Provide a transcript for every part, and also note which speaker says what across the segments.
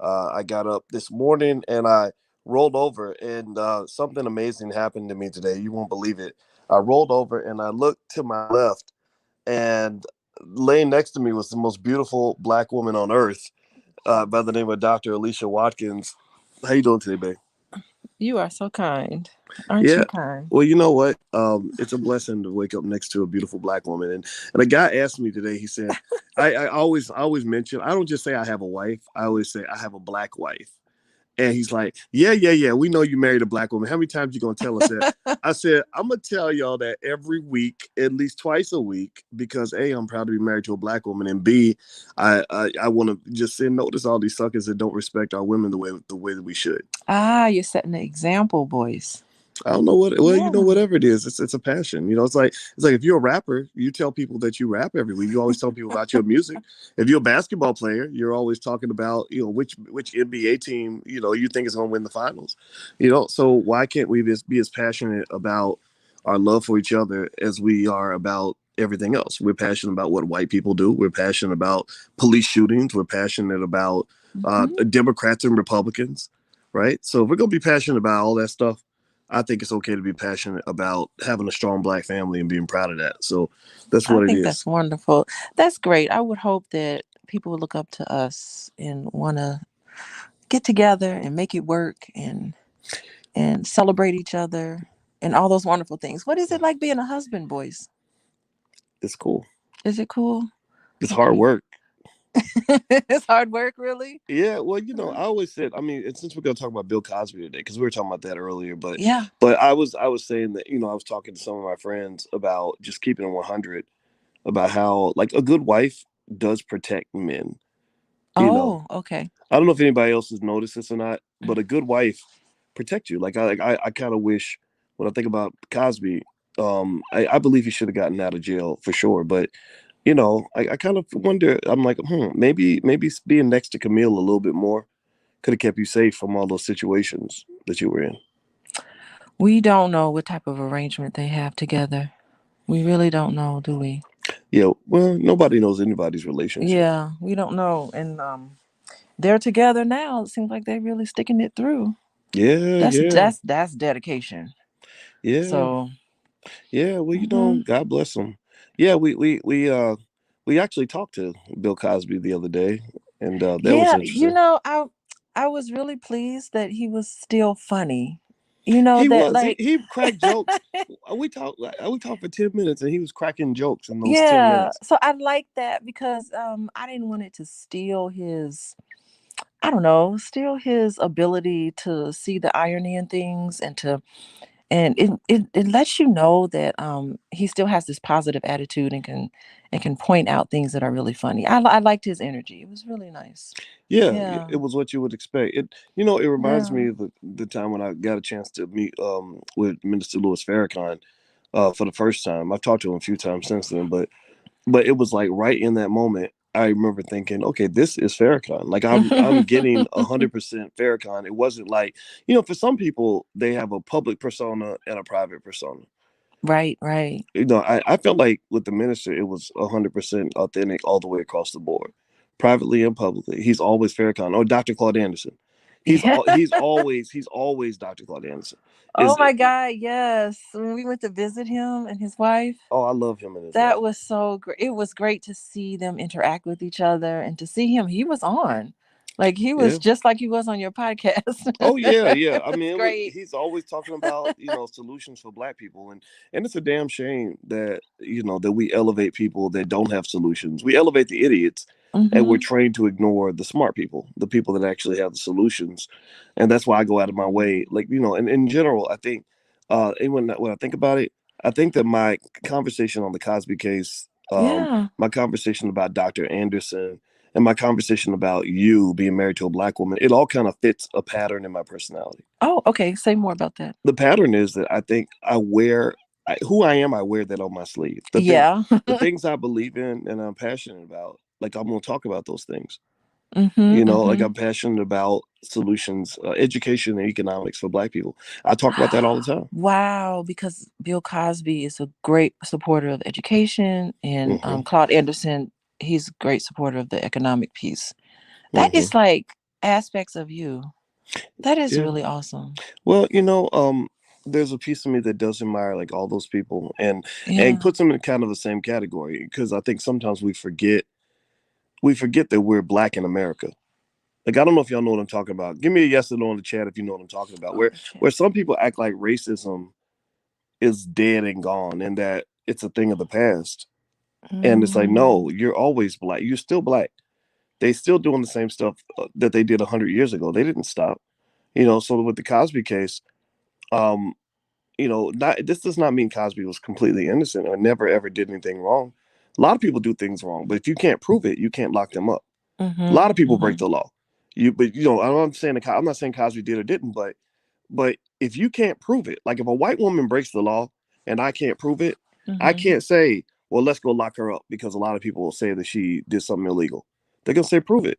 Speaker 1: I got up this morning and I rolled over, and something amazing happened to me today. You won't believe it. I rolled over and I looked to my left, and laying next to me was the most beautiful black woman on earth, by the name of Dr. Alicia Watkins. How you doing today, babe?
Speaker 2: You are so kind. Aren't
Speaker 1: Yeah.
Speaker 2: you kind?
Speaker 1: Well, you know what? It's a blessing to wake up next to a beautiful black woman. And a guy asked me today. He said, I always mention. I don't just say I have a wife. I always say I have a black wife. And he's like, yeah, yeah, yeah. We know you married a black woman. How many times you gonna tell us that? I said, I'm gonna tell y'all that every week, at least twice a week, because A, I'm proud to be married to a black woman, and B, I want to just send notice all these suckers that don't respect our women the way that we should.
Speaker 2: You're setting an example, Boyce.
Speaker 1: I don't know what. Well,
Speaker 2: Yeah.
Speaker 1: whatever it is, it's a passion. It's like if you're a rapper, you tell people that you rap every week. You always tell people about your music. If you're a basketball player, you're always talking about which NBA team you think is going to win the finals. So why can't we just be as passionate about our love for each other as we are about everything else? We're passionate about what white people do. We're passionate about police shootings. We're passionate about
Speaker 2: Hmm.
Speaker 1: Democrats and Republicans, right? So if we're going to be passionate about all that stuff, I think it's okay to be passionate about having a strong black family and being proud of that. So that's
Speaker 2: I
Speaker 1: what it
Speaker 2: think
Speaker 1: is.
Speaker 2: that's wonderful. That's great. I would hope that people would look up to us and want to get together and make it work and celebrate each other and all those wonderful things. What is it like being a husband, Boyce?
Speaker 1: It's cool.
Speaker 2: Is it cool?
Speaker 1: It's hard
Speaker 2: Okay.
Speaker 1: work.
Speaker 2: It's hard work, really?
Speaker 1: Yeah, well, I
Speaker 2: Uh,
Speaker 1: always said, I mean, and since we're gonna talk about Bill Cosby today, because we were talking about that earlier, but
Speaker 2: yeah.
Speaker 1: but I was saying that I was talking to some of my friends about just keeping it 100, about how like a good wife does protect men. You know,
Speaker 2: Oh, okay.
Speaker 1: I don't know if anybody else has noticed this or not, but a good wife protects you. I kind of wish when I think about Cosby, I believe he should have gotten out of jail for sure, but I kind of wonder. I'm like, maybe being next to Camille a little bit more could have kept you safe from all those situations that you were in.
Speaker 2: We don't know what type of arrangement they have together. We really don't know, do we?
Speaker 1: Yeah, well, nobody knows anybody's relationship.
Speaker 2: Yeah, we don't know. And they're together now. It seems like they're really sticking it through.
Speaker 1: Yeah,
Speaker 2: That's
Speaker 1: yeah,
Speaker 2: that's that's dedication.
Speaker 1: yeah,
Speaker 2: So,
Speaker 1: yeah. Well,
Speaker 2: mhm.
Speaker 1: God bless them. Yeah, we actually talked to Bill Cosby the other day, and that was
Speaker 2: Yeah,
Speaker 1: interesting.
Speaker 2: I was really pleased that he was still funny.
Speaker 1: He
Speaker 2: That
Speaker 1: was
Speaker 2: like
Speaker 1: he cracked jokes. We talked for 10 minutes, and he was cracking jokes in those 10
Speaker 2: yeah.
Speaker 1: minutes.
Speaker 2: So I like that because I didn't want it to steal his I don't know, steal his ability to see the irony in things and it lets you know that he still has this positive attitude and can point out things that are really funny. I liked his energy. It was really nice.
Speaker 1: Yeah,
Speaker 2: Yeah.
Speaker 1: it was what you would expect. It reminds
Speaker 2: Yeah.
Speaker 1: me of the time when I got a chance to meet with Minister Louis Farrakhan for the first time. I've talked to him a few times since then, but it was like right in that moment. I remember thinking, okay, this is Farrakhan. Like I'm getting 100% Farrakhan. It wasn't like for some people they have a public persona and a private persona.
Speaker 2: Right, right.
Speaker 1: I felt like with the minister, it was 100% authentic all the way across the board, privately and publicly. He's always Farrakhan or Dr. Claude Anderson.
Speaker 2: Yeah.
Speaker 1: He's always Dr. Claude Anderson.
Speaker 2: Oh
Speaker 1: Is
Speaker 2: my God, yes. When we went to visit him and his wife,
Speaker 1: Oh, I love him and his
Speaker 2: that
Speaker 1: wife.
Speaker 2: was so great. It was great to see them interact with each other and to see him. He was on. Like he was
Speaker 1: Yeah.
Speaker 2: just like he was on your podcast.
Speaker 1: Oh yeah, yeah.
Speaker 2: It
Speaker 1: I
Speaker 2: was
Speaker 1: mean,
Speaker 2: great.
Speaker 1: he's always talking about solutions for Black people, and it's a damn shame that that we elevate people that don't have solutions. We elevate the idiots, and we're
Speaker 2: Hmm.
Speaker 1: trained to ignore the smart people, the people that actually have the solutions. And that's why I go out of my way, like and in general, I think, and when I think about it, I think that my conversation on the Cosby case,
Speaker 2: Yeah.
Speaker 1: my conversation about Dr. Anderson and my conversation about you being married to a Black woman, it all kind of fits a pattern in my personality.
Speaker 2: Oh, okay. Say more about that.
Speaker 1: The pattern is that I think who I am. I wear that on my sleeve.
Speaker 2: Yeah.
Speaker 1: The things I believe in and I'm passionate about. Like I'm going to talk about those things.
Speaker 2: Hmm.
Speaker 1: Like
Speaker 2: Hmm.
Speaker 1: I'm passionate about solutions, education, and economics for Black people. I talk about that all the time.
Speaker 2: Wow, because Bill Cosby is a great supporter of education, and
Speaker 1: Hmm.
Speaker 2: Claude Anderson, he's a great supporter of the economic piece. That
Speaker 1: Hmm.
Speaker 2: is like aspects of you. That is
Speaker 1: Yeah.
Speaker 2: really awesome.
Speaker 1: Well, there's a piece of me that does admire like all those people and
Speaker 2: Yeah.
Speaker 1: puts them in kind of the same category because I think sometimes we forget that we're black in America. Like I don't know if y'all know what I'm talking about. Give me a yes or no in the chat if you know what I'm talking about.
Speaker 2: Oh,
Speaker 1: Where some people act like racism is dead and gone and that it's a thing of the past. And it's like,
Speaker 2: mm-hmm.
Speaker 1: no, you're always black. You're still black. They still doing the same stuff that they did 100 years ago. They didn't stop. So with the Cosby case, um, not this does not mean Cosby was completely innocent or never ever did anything wrong. A lot of people do things wrong, but if you can't prove it, you can't lock them up. A
Speaker 2: Mm-hmm.
Speaker 1: lot of people break
Speaker 2: Mm-hmm.
Speaker 1: the law. But I'm not saying Cosby did or didn't, but if you can't prove it, like if a white woman breaks the law and I can't prove it, I
Speaker 2: Mm-hmm.
Speaker 1: can't say, well, let's go lock her up because a lot of people will say that she did something illegal. They're gonna say, prove it.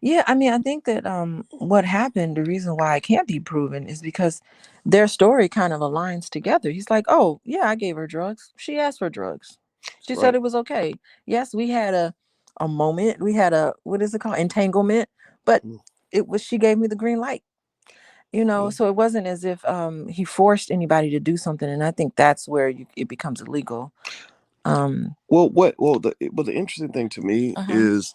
Speaker 2: Yeah, I mean, I think that what happened, the reason why it can't be proven is because their story kind of aligns together. He's like, "Oh, yeah, I gave her drugs. She asked for drugs. She said
Speaker 1: Right.
Speaker 2: it was okay. Yes, we had a moment. We had a what is it called? Entanglement, but
Speaker 1: Mm,
Speaker 2: it was she gave me the green light.
Speaker 1: yeah.
Speaker 2: So it wasn't as if he forced anybody to do something, and I think that's where it becomes illegal. Um,
Speaker 1: Well, the interesting thing to me
Speaker 2: uh-huh.
Speaker 1: is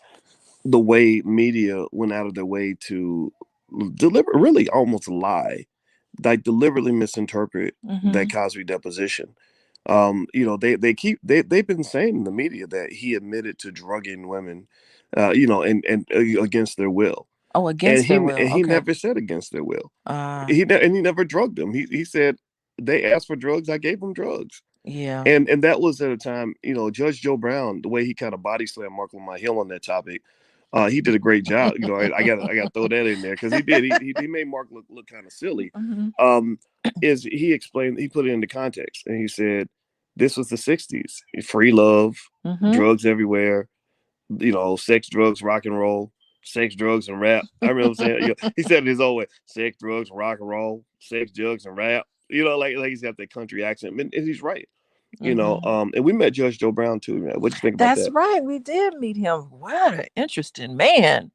Speaker 1: the way media went out of their way to really almost lie, like deliberately misinterpret that
Speaker 2: Mhm.
Speaker 1: Cosby deposition. They've been saying in the media that he admitted to drugging women, and against their will,
Speaker 2: Oh,
Speaker 1: and
Speaker 2: against
Speaker 1: he
Speaker 2: their
Speaker 1: and
Speaker 2: will.
Speaker 1: he
Speaker 2: Okay.
Speaker 1: never said against their will.
Speaker 2: Uh,
Speaker 1: He never drugged them. He said they asked for drugs, I gave them drugs.
Speaker 2: yeah.
Speaker 1: And that was at a time, Judge Joe Brown, the way he kind of body slammed Mark Lamont Hill on that topic, he did a great job. I got to throw that in there because he did. He made Mark look kind of silly.
Speaker 2: Mhm.
Speaker 1: Um, is he explained? He put it into context, and he said, "This was the '60s, free love,
Speaker 2: Mhm.
Speaker 1: drugs everywhere. Sex, drugs, rock and roll, sex, drugs, and rap." I remember saying, he said it his own way: sex, drugs, rock and roll, sex, drugs, and rap. Like he's got that country accent, and he's right.
Speaker 2: Mhm.
Speaker 1: And we met Judge Joe Brown too. Man. What do you think about
Speaker 2: That's
Speaker 1: that?
Speaker 2: right. We did meet him. What an interesting man.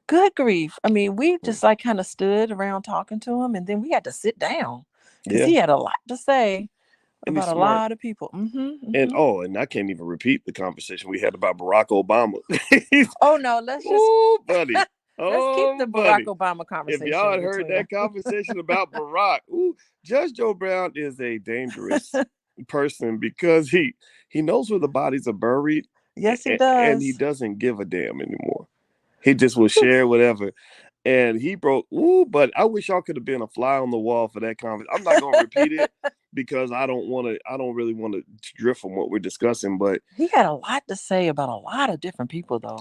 Speaker 2: Good grief. I mean, we just like kind of stood around talking to him, and then we had to sit down because
Speaker 1: Yeah,
Speaker 2: he had a lot to say
Speaker 1: and he's
Speaker 2: about a
Speaker 1: smart.
Speaker 2: lot of people.
Speaker 1: And and I can't even repeat the conversation we had about Barack Obama. He's,
Speaker 2: Oh no, let's just
Speaker 1: oh, buddy,
Speaker 2: let's keep
Speaker 1: oh,
Speaker 2: the Barack
Speaker 1: buddy.
Speaker 2: Obama
Speaker 1: If y'all
Speaker 2: conversation
Speaker 1: had heard
Speaker 2: between
Speaker 1: that
Speaker 2: them.
Speaker 1: conversation about Barack, Judge Joe Brown is a dangerous person because he knows where the bodies are buried,
Speaker 2: Yes, he
Speaker 1: and he
Speaker 2: does.
Speaker 1: doesn't give a damn anymore. He just will share whatever. And he broke. But I wish y'all could have been a fly on the wall for that conversation. I'm not gonna repeat it because I don't want to. I don't really want to drift from what we're discussing. But
Speaker 2: He had a lot to say about a lot of different people, though.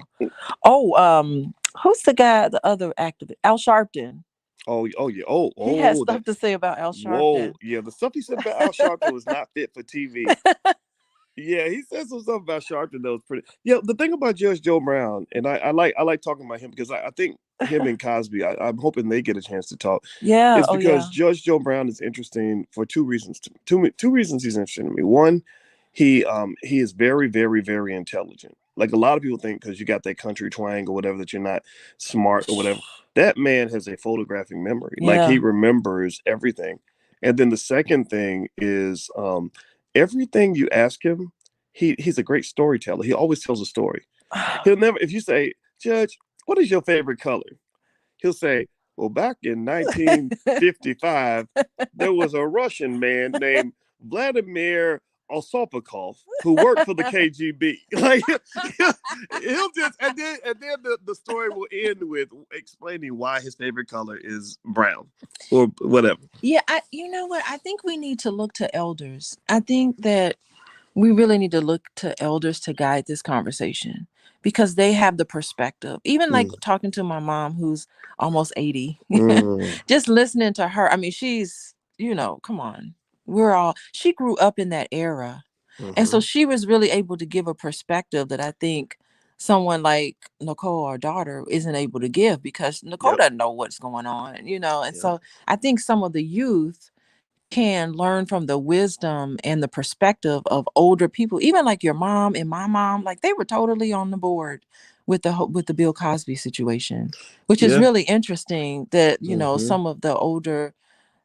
Speaker 2: Oh, who's the guy? The other activist, Al Sharpton.
Speaker 1: oh yeah,
Speaker 2: He had
Speaker 1: that
Speaker 2: stuff to say about Al
Speaker 1: whoa
Speaker 2: Sharpton.
Speaker 1: yeah, the stuff he said about Al Sharpton was not fit for TV. Yeah, he said some stuff about Sharpton that was pretty. Yeah, the thing about Judge Joe Brown, and I like talking about him because I think him and Cosby, I'm hoping they get a chance to talk.
Speaker 2: Yeah.
Speaker 1: It's
Speaker 2: Oh,
Speaker 1: because
Speaker 2: yeah.
Speaker 1: Judge Joe Brown is interesting for two reasons. Two reasons he's interesting to me. One, he is very very very intelligent. Like a lot of people think because you got that country twang or whatever that you're not smart or whatever. That man has a photographic memory. Like he
Speaker 2: Yeah.
Speaker 1: remembers everything. And then the second thing is everything you ask him, he's a great storyteller. He always tells a story. He'll never if you say, Judge, what is your favorite color? He'll say, well, back in 1955, there was a Russian man named Vladimir Osopakov who worked for the KGB. Like he'll just and then the story will end with explaining why his favorite color is brown or whatever.
Speaker 2: Yeah, you know what? I think we need to look to elders. I think that we really need to look to elders to guide this conversation because they have the perspective. Even like
Speaker 1: Mm,
Speaker 2: talking to my mom who's almost 80.
Speaker 1: mm,
Speaker 2: Just listening to her. I mean, she's, come on. She grew up in that era. And so
Speaker 1: mm-hmm.
Speaker 2: she was really able to give a perspective that I think someone like Nicole, our daughter, isn't able to give because Nicole
Speaker 1: Yep.
Speaker 2: doesn't know what's going on. And
Speaker 1: Yep.
Speaker 2: so I think some of the youth can learn from the wisdom and the perspective of older people, even like your mom and my mom, like they were totally on the board with the Bill Cosby situation, which is
Speaker 1: Yeah.
Speaker 2: really interesting that,
Speaker 1: Mm-hmm.
Speaker 2: some of the older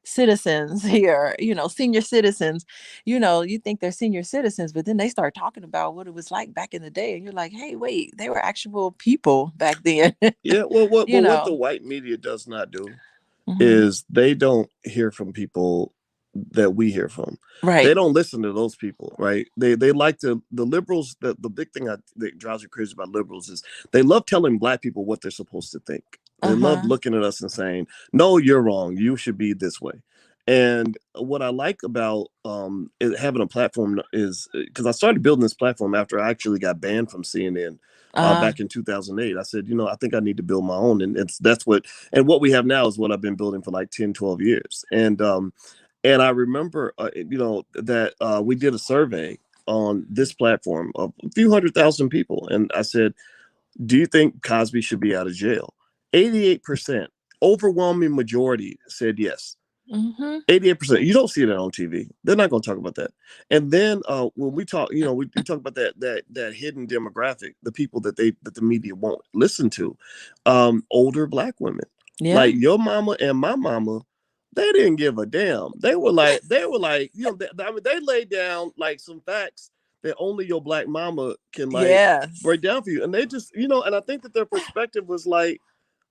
Speaker 2: citizens here, senior citizens, you think they're senior citizens, but then they start talking about what it was like back in the day. And you're like, hey, wait, they were actual people back then.
Speaker 1: Yeah. Well, what
Speaker 2: you
Speaker 1: but what the
Speaker 2: know.
Speaker 1: white media does not do
Speaker 2: Hmm.
Speaker 1: is they don't hear from people that we hear from. They
Speaker 2: Right.
Speaker 1: don't listen to those people, right? They like to the liberals. The big thing that drives me crazy about liberals is they love telling black people what they're supposed to think. They love
Speaker 2: Uh-huh.
Speaker 1: looking at us and saying, "No, you're wrong. You should be this way." And what I like about having a platform is because I started building this platform after I actually got banned from CNN
Speaker 2: uh
Speaker 1: back in 2008. I said, I think I need to build my own, and what we have now is what I've been building for like 10, 12 years. And I remember, that we did a survey on this platform of a few 100,000 people. And I said, do you think Cosby should be out of jail? 88%, overwhelming majority said yes.
Speaker 2: hmm
Speaker 1: 88%. You don't see that on TV. They're not going to talk about that. And then when we talk, we talk about that hidden demographic, the people that the media won't listen to, older black women,
Speaker 2: Yeah.
Speaker 1: like your mama and my mama. They didn't give a damn. They were like, I mean, they laid down like some facts that only your black mama can like
Speaker 2: Yes.
Speaker 1: break down for you. And they just, and I think that their perspective was like,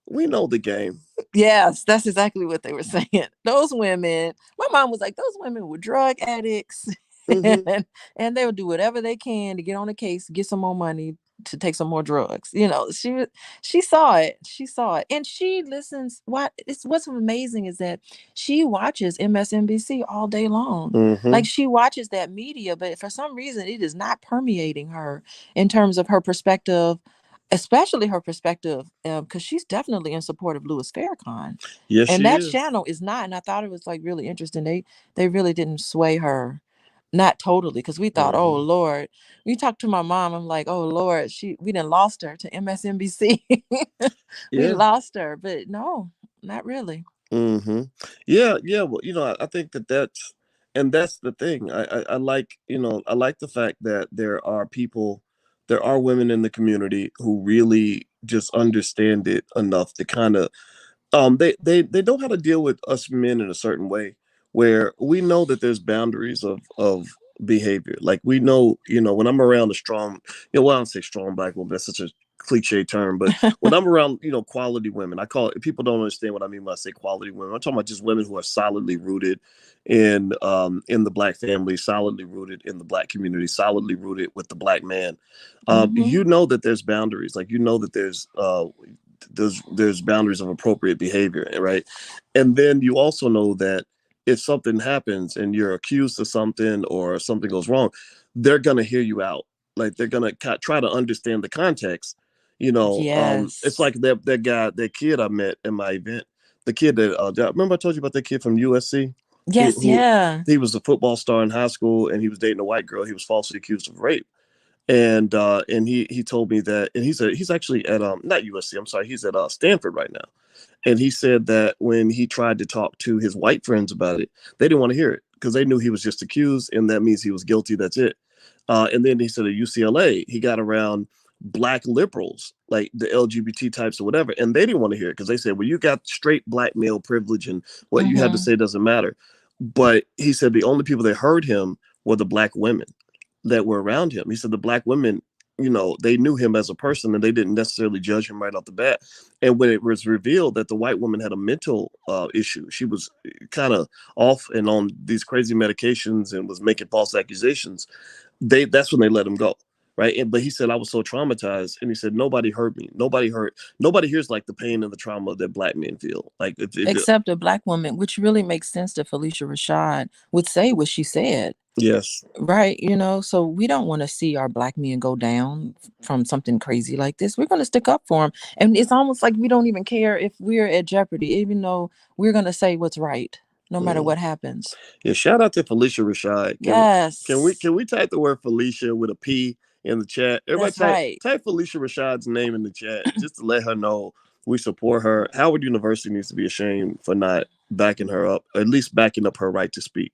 Speaker 1: we know the game.
Speaker 2: Yes, that's exactly what they were saying. Those women, my mom was like, those women were drug addicts,
Speaker 1: Hmm.
Speaker 2: and they would do whatever they can to get on the case, get some more money to take some more drugs. She saw it. She saw it. And she listens. What's amazing is that she watches MSNBC all day long. Like,
Speaker 1: Hmm.
Speaker 2: she watches that media, but for some reason it is not permeating her in terms of her perspective, especially her perspective, because she's definitely in support of Louis Farrakhan,
Speaker 1: Yes,
Speaker 2: and
Speaker 1: she
Speaker 2: that
Speaker 1: is.
Speaker 2: channel is not. And I thought it was like really interesting. They really didn't sway her, not totally, because we thought, oh
Speaker 1: Hmm.
Speaker 2: Lord. We talked to my mom. I'm like, oh Lord, we done lost her to MSNBC. We
Speaker 1: Yeah.
Speaker 2: lost her, but no, not really.
Speaker 1: Hmm. Yeah, yeah. Well, I think that's the thing. I like, I like the fact that there are women in the community who really just understand it enough to kind of they know how to deal with us men in a certain way where we know that there's boundaries of behavior. Like we know, when I'm around a strong, well, I don't say strong black woman, that's such a cliche term, but when I'm around, quality women, I call it, people don't understand what I mean when I say quality women. I'm talking about just women who are solidly rooted in the black family, solidly rooted in the black community, solidly rooted with the black man.
Speaker 2: Hmm.
Speaker 1: You know that there's boundaries, like that there's boundaries of appropriate behavior, right? And then you also know that if something happens and you're accused of something or something goes wrong, they're gonna hear you out. Like they're gonna try to understand the context. It's
Speaker 2: Yes.
Speaker 1: like that kid I met in my event. The kid remember I told you about that kid from USC
Speaker 2: Yes.
Speaker 1: who
Speaker 2: Yeah.
Speaker 1: he was a football star in high school and he was dating a white girl. He was falsely accused of rape, and he told me that, and he's actually at not USC, I'm sorry, he's at Stanford right now. And he said that when he tried to talk to his white friends about it, they didn't want to hear it because they knew he was just accused and that means he was guilty, that's it. And then he said at UCLA he got around black liberals, like the LGBT types or whatever, and they didn't want to hear it because they said, well, you got straight black male privilege and what you had to
Speaker 2: Hmm.
Speaker 1: say doesn't matter. But he said the only people that heard him were the black women that were around him. He said the black women, they knew him as a person and they didn't necessarily judge him right off the bat. And when it was revealed that the white woman had a mental issue, she was kind of off and on these crazy medications and was making false accusations. That's when they let him go. Right. But he said, I was so traumatized. And he said, nobody heard me. Nobody hears like the pain and the trauma that black men feel. Like,
Speaker 2: Except a black woman, which really makes sense that Felicia Rashad would say what she said.
Speaker 1: yes.
Speaker 2: Right, so we don't want to see our black men go down from something crazy like this. We're going to stick up for them. And it's almost like we don't even care if we're at jeopardy, even though we're going to say what's right, no matter
Speaker 1: Mm.
Speaker 2: what happens.
Speaker 1: Yeah, shout out to Felicia Rashad.
Speaker 2: Yes,
Speaker 1: Can we type the word Felicia with a P in the chat? Everybody
Speaker 2: that's right.
Speaker 1: type Felicia Rashad's name in the chat just to let her know we support her. Howard University needs to be ashamed for not backing her up, or at least backing up her right to speak.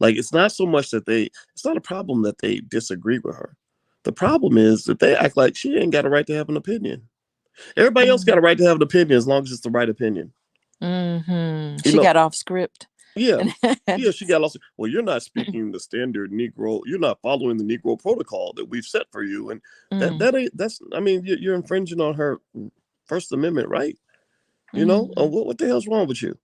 Speaker 1: Like it's not so much that it's not a problem that they disagree with her. The problem is that they act like she ain't got a right to have an opinion. Everybody else got a
Speaker 2: Mm.
Speaker 1: right to have an opinion as long as it's the right opinion. You
Speaker 2: She
Speaker 1: know,
Speaker 2: got off script
Speaker 1: yeah.
Speaker 2: and
Speaker 1: Yeah, she got lost. Well, you're not speaking the standard Negro. You're not following the Negro protocol that we've set for you, and
Speaker 2: mm,
Speaker 1: that ain't. That's. I mean, you're infringing on her First Amendment right.
Speaker 2: mm.
Speaker 1: What the hell's wrong with you?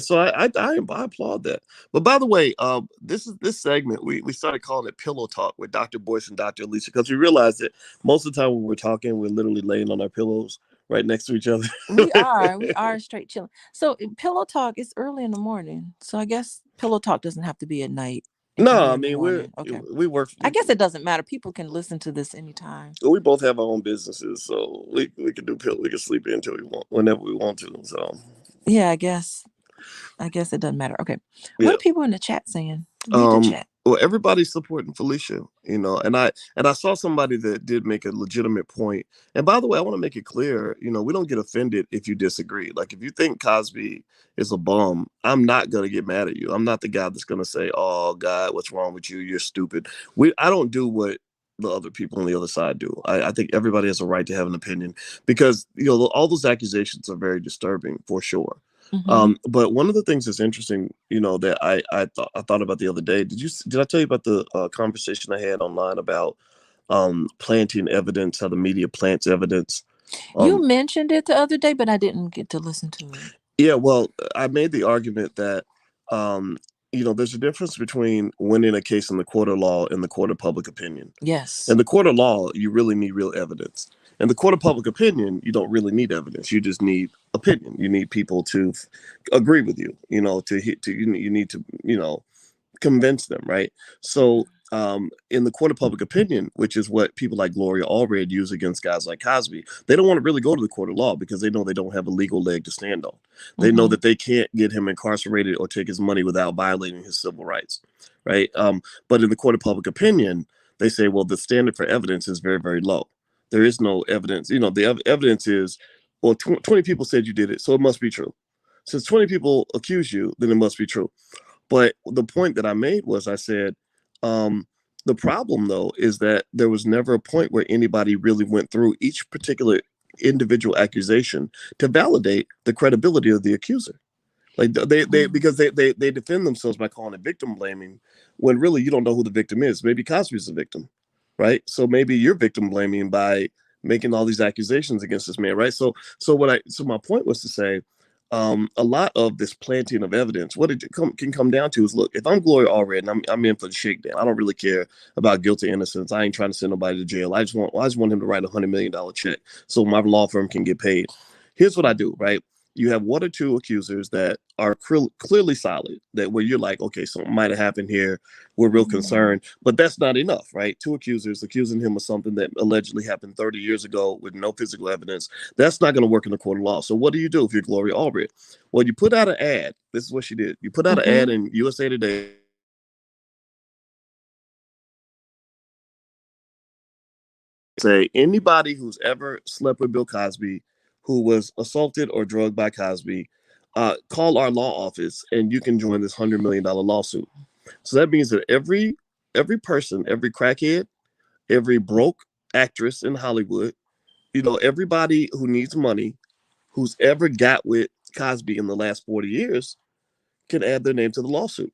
Speaker 1: So I applaud that. But by the way, this segment we started calling it Pillow Talk with Dr. Boyce and Dr. Alicia because we realized that most of the time when we're talking, we're literally laying on our pillows right next to each other.
Speaker 2: We are straight chilling. So pillow talk is early in the morning. So I guess pillow talk doesn't have to be at night. It can
Speaker 1: No,
Speaker 2: be
Speaker 1: I
Speaker 2: in the
Speaker 1: mean
Speaker 2: morning. Okay.
Speaker 1: we work.
Speaker 2: I guess it doesn't matter. People can listen to this anytime.
Speaker 1: We both have our own businesses, so we can we can sleep in until we want, whenever we want to. So
Speaker 2: Yeah, I guess it doesn't matter. Okay. What
Speaker 1: yeah.
Speaker 2: are people in the chat saying? Read the chat.
Speaker 1: Well, everybody's supporting Felicia, and I saw somebody that did make a legitimate point. And by the way, I want to make it clear, we don't get offended if you disagree. Like if you think Cosby is a bum, I'm not gonna get mad at you. I'm not the guy that's gonna say, "Oh God, what's wrong with you? You're stupid." I don't do what the other people on the other side do. I think everybody has a right to have an opinion because all those accusations are very disturbing for sure.
Speaker 2: Mm-hmm.
Speaker 1: But one of the things that's interesting, that I thought about the other day. Did I tell you about the conversation I had online about planting evidence, how the media plants evidence?
Speaker 2: You
Speaker 1: Um,
Speaker 2: mentioned it the other day, but I didn't get to listen to it.
Speaker 1: yeah, well, I made the argument that um, there's a difference between winning a case in the court of law and the court of public opinion.
Speaker 2: Yes.
Speaker 1: In the court of law, you really need real evidence. In the court of public opinion, you don't really need evidence. You just need opinion. You need people to agree with you. You need to convince them, right? So in the court of public opinion, which is what people like Gloria Allred use against guys like Cosby, they don't want to really go to the court of law because they know they don't have a legal leg to stand on. They know
Speaker 2: Mm-hmm.
Speaker 1: that they can't get him incarcerated or take his money without violating his civil rights, right? But in the court of public opinion, they say, well, the standard for evidence is very, very low. There is no evidence. The evidence is, well, 20 people said you did it, so it must be true. Since 20 people accuse you, then it must be true. But the point that I made was I said, the problem though is that there was never a point where anybody really went through each particular individual accusation to validate the credibility of the accuser. Like they
Speaker 2: Mm-hmm.
Speaker 1: because they defend themselves by calling it victim blaming when really you don't know who the victim is. Maybe Cosby's the victim, right? So maybe you're victim blaming by making all these accusations against this man, right? So my point was to say, a lot of this planting of evidence, what it can come down to is, look, if I'm Gloria Allred and I'm in for the shakedown, I don't really care about guilt or innocence. I ain't trying to send nobody to jail. I just want him to write $100 million check so my law firm can get paid. Here's what I do, right? You have one or two accusers that are clearly solid, that where you're like, okay, something might have happened here. We're real concerned, but that's not enough, right? Two accusers accusing him of something that allegedly happened 30 years ago with no physical evidence. That's not going to work in the court of law. So what do you do if you're Gloria Allred? Well, you put out an ad. This is what she did. You put out an
Speaker 2: Mm-hmm.
Speaker 1: ad in USA Today say anybody who's ever slept with Bill Cosby, who was assaulted or drugged by Cosby, call our law office and you can join this $100 million lawsuit. So that means that every person, every crackhead, every broke actress in Hollywood, everybody who needs money, who's ever got with Cosby in the last 40 years, can add their name to the lawsuit.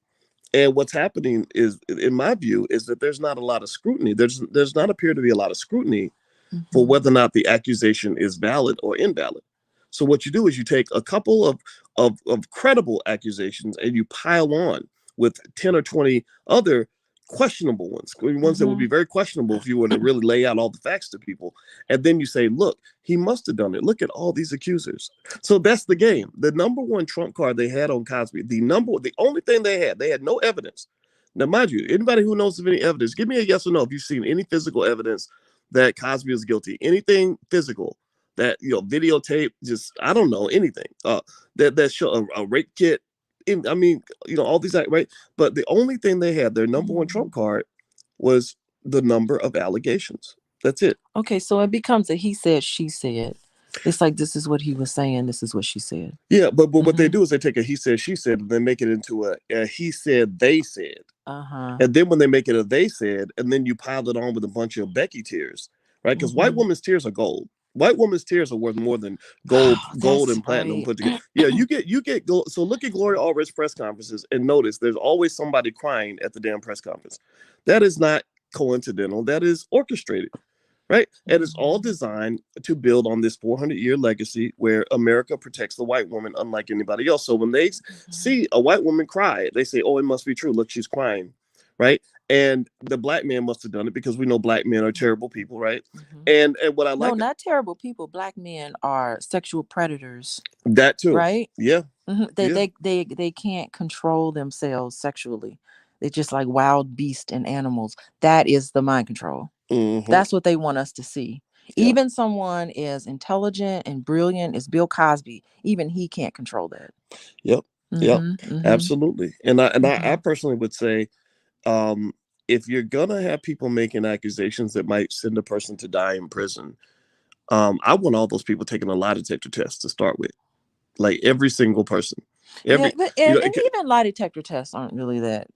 Speaker 1: And what's happening is, in my view, is that there's not a lot of scrutiny. There's not appear to be a lot of scrutiny for
Speaker 2: Mm-hmm.
Speaker 1: whether or not the accusation is valid or invalid. So what you do is you take a couple of credible accusations and you pile on with 10 or 20 other questionable ones that would
Speaker 2: Mm-hmm.
Speaker 1: be very questionable if you were to really lay out all the facts to people. And then you say, look, he must have done it. Look at all these accusers. So that's the game. The number one trump card they had on Cosby, the only thing they had no evidence. Now, mind you, anybody who knows of any evidence, give me a yes or no if you've seen any physical evidence that Cosby is guilty. Anything physical that videotape, just I don't know anything. That show a rape kit. I mean, all these right. But the only thing they had, their number one
Speaker 2: Mm-hmm.
Speaker 1: trump card, was the number of allegations. That's it.
Speaker 2: Okay, so it becomes a he said, she said. It's like, this is what he was saying, this is what she said.
Speaker 1: Yeah, but what they
Speaker 2: Mm-hmm.
Speaker 1: do is they take a he said, she said, and then make it into a he said, they said.
Speaker 2: Uh-huh.
Speaker 1: And then when they make it a they said, and then you pile it on with a bunch of Becky tears, right? Because white
Speaker 2: Mm-hmm.
Speaker 1: woman's tears are gold. White woman's tears are worth more than gold
Speaker 2: That's
Speaker 1: and platinum
Speaker 2: right.
Speaker 1: put together. Yeah, you get gold. So look at Gloria Allred's press conferences and notice there's always somebody crying at the damn press conference. That is not coincidental. That is orchestrated, right? And it's all
Speaker 2: Mm-hmm.
Speaker 1: designed to build on this 400-year legacy where America protects the white woman unlike anybody else. So when they
Speaker 2: Mm-hmm.
Speaker 1: see a white woman cry, they say, "Oh, it must be true. Look, she's crying," right? And the black man must have done it because we know black men are terrible people, right?
Speaker 2: Mm-hmm.
Speaker 1: And what I
Speaker 2: No,
Speaker 1: like
Speaker 2: not terrible people. Black men are sexual predators,
Speaker 1: that too,
Speaker 2: right?
Speaker 1: yeah,
Speaker 2: Hmm. They,
Speaker 1: yeah,
Speaker 2: they can't control themselves sexually. They're just like wild beasts and animals. That is the mind control.
Speaker 1: mm-hmm,
Speaker 2: That's what they want us to see.
Speaker 1: yeah,
Speaker 2: Even someone as intelligent and brilliant as Bill Cosby, even he can't control that.
Speaker 1: yep, yep,
Speaker 2: Mm-hmm. Mm-hmm.
Speaker 1: absolutely. And I
Speaker 2: Mm-hmm.
Speaker 1: personally would say, um, if you're gonna have people making accusations that might send a person to die in prison, I want all those people taking a lie detector test to start with, like every single person,
Speaker 2: Yeah,
Speaker 1: every
Speaker 2: but
Speaker 1: you know,
Speaker 2: and even lie detector tests aren't really that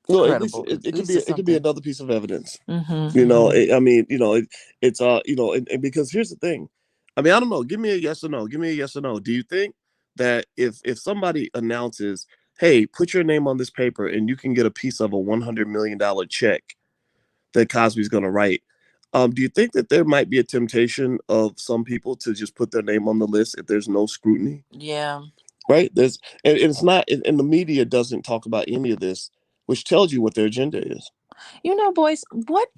Speaker 1: no, at least
Speaker 2: credible.
Speaker 1: it
Speaker 2: At
Speaker 1: could
Speaker 2: least
Speaker 1: be
Speaker 2: it's
Speaker 1: it could be
Speaker 2: something.
Speaker 1: another piece of evidence.
Speaker 2: Mm-hmm. Mm-hmm.
Speaker 1: I mean, it's and because here's the thing, I mean, I don't know. Give me a yes or no. Give me a yes or no. Do you think that if somebody announces, hey, put your name on this paper and you can get a piece of a $100 million check that Cosby's going to write? Do you think that there might be a temptation of some people to just put their name on the list if there's no scrutiny?
Speaker 2: Yeah.
Speaker 1: Right? And it's not, and the media doesn't talk about any of this, which tells you what their agenda is.
Speaker 2: Boyce, what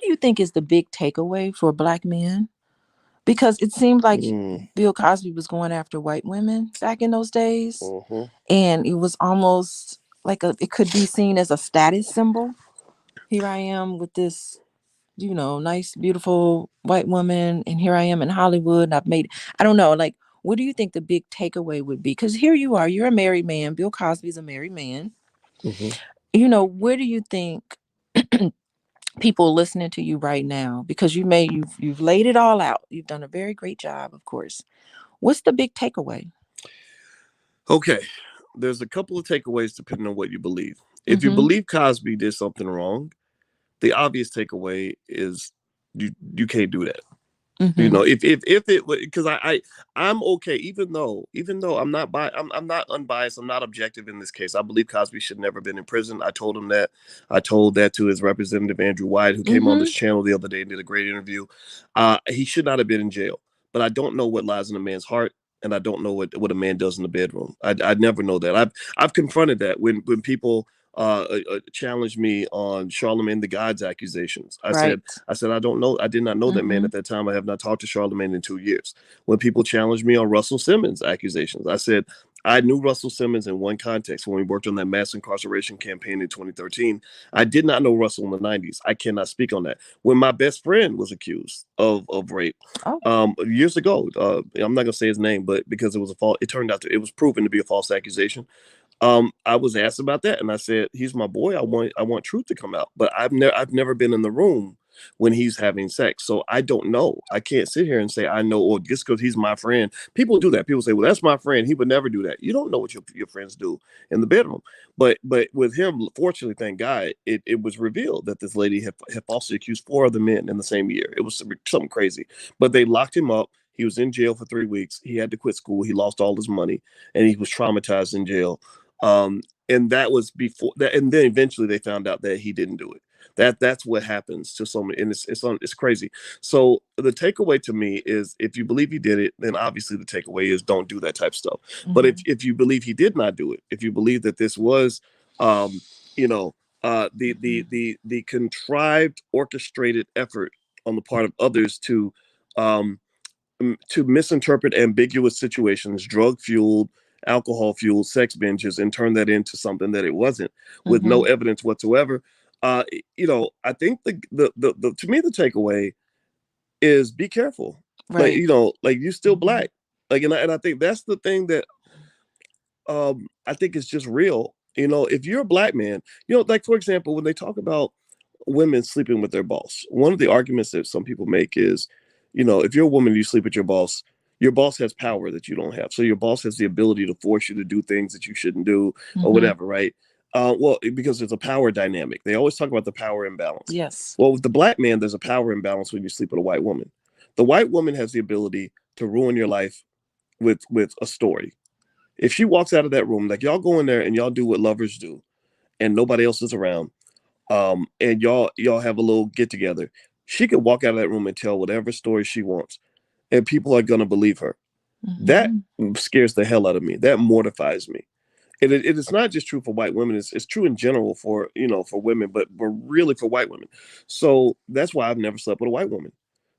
Speaker 2: do you think is the big takeaway for black men? Because it seemed like
Speaker 1: Mm,
Speaker 2: Bill Cosby was going after white women back in those days,
Speaker 1: uh-huh.
Speaker 2: and it was almost like it could be seen as a status symbol. Here I am with this, nice, beautiful white woman, and here I am in Hollywood, and I've made. I don't know, like, what do you think the big takeaway would be? Because here you are, you're a married man. Bill Cosby's a married man.
Speaker 1: Uh-huh.
Speaker 2: Where do you think people listening to you right now, because you've laid it all out, you've done a very great job, of course, what's the big takeaway?
Speaker 1: Okay. There's a couple of takeaways depending on what you believe. If you
Speaker 2: Mm-hmm.
Speaker 1: believe Cosby did something wrong, the obvious takeaway is you can't do that.
Speaker 2: Mm-hmm.
Speaker 1: If it because I'm okay, even though I'm not unbiased, I'm not objective in this case. I believe Cosby should never been in prison. I told him that. I told that to his representative Andrew White, who came on
Speaker 2: Mm-hmm.
Speaker 1: this channel the other day and did a great interview. He should not have been in jail, but I don't know what lies in a man's heart, and I don't know what a man does in the bedroom. I never know that. I've confronted that when people challenged me on Charlemagne the God's accusations.
Speaker 2: Right.
Speaker 1: I said, I don't know. I did not know that man
Speaker 2: Mm-hmm.
Speaker 1: at that time. I have not talked to Charlemagne in 2 years. When people challenged me on Russell Simmons accusations, I said, I knew Russell Simmons in one context when we worked on that mass incarceration campaign in 2013. I did not know Russell in the 90s. I cannot speak on that. When my best friend was accused of rape
Speaker 2: Oh.
Speaker 1: years ago, I'm not going to say his name, but because it was a false, it turned out it was proven to be a false accusation. I was asked about that, and I said, "He's my boy. I want truth to come out." But I've never been in the room when he's having sex, so I don't know. I can't sit here and say I know, or just because he's my friend. People do that. People say, "Well, that's my friend. He would never do that." You don't know what your friends do in the bedroom. But with him, fortunately, thank God, it was revealed that this lady had falsely accused 4 other men in the same year. It was something crazy. But they locked him up. He was in jail for 3 weeks. He had to quit school. He lost all his money, and he was traumatized in jail. And that was before that, and then eventually they found out that he didn't do it. That's what happens to so many, and it's crazy. So the takeaway to me is, if you believe he did it, then obviously the takeaway is don't do that type of stuff. But if
Speaker 2: Mm-hmm.
Speaker 1: if you believe he did not do it, if you believe that this was, um, you know, the contrived, orchestrated effort on the part of others um, to misinterpret ambiguous situations, drug fueled, alcohol fueled sex binges, and turn that into something that it wasn't with
Speaker 2: Mm-hmm.
Speaker 1: no evidence whatsoever. Uh, I think the to me the takeaway is be careful. Like
Speaker 2: Right.
Speaker 1: like you still
Speaker 2: Mm-hmm.
Speaker 1: black. Like and I think that's the thing that I think is just real. If you're a black man, like for example, when they talk about women sleeping with their boss, one of the arguments that some people make is, if you're a woman, you sleep with your boss, Your boss has power that you don't have. So your boss has the ability to force you to do things that you shouldn't do or
Speaker 2: Mm-hmm.
Speaker 1: whatever, right? Well, because there's a power dynamic. They always talk about the power imbalance.
Speaker 2: Yes.
Speaker 1: Well, with the black man, there's a power imbalance when you sleep with a white woman. The white woman has the ability to ruin your life with a story. If she walks out of that room, like y'all go in there and y'all do what lovers do, and nobody else is around, and y'all have a little get together, she could walk out of that room and tell whatever story she wants, and people are gonna believe her. That
Speaker 2: Mm-hmm.
Speaker 1: scares the hell out of me. That mortifies me. And it is not just true for white women. It's true in general for for women, but really for white women. So that's why I've never slept with a white woman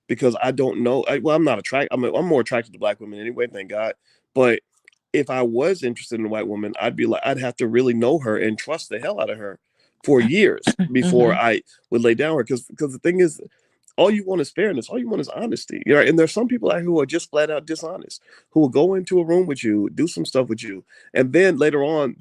Speaker 1: because I don't know. Well, I'm not attracted. I'm more attracted to black women anyway. Thank God. But if I was interested in a white woman, I'd be like, I'd have to really know her and trust the hell out of her for years before
Speaker 2: Mm-hmm.
Speaker 1: I would lay down her. Because the thing is, all you want is fairness. All you want is honesty. You know, and there's some people out who are just flat out dishonest, who will go into a room with you, do some stuff with you, and then later on,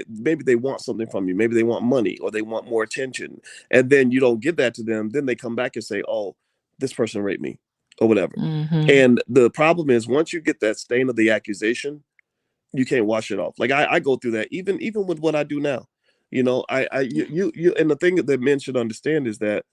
Speaker 1: maybe they want something from you. Maybe they want money or they want more attention, and then you don't give that to them. Then they come back and say, "Oh, this person raped me," or whatever.
Speaker 2: Mm-hmm.
Speaker 1: And the problem is, once you get that stain of the accusation, you can't wash it off. Like I go through that even with what I do now. And the thing that men should understand is that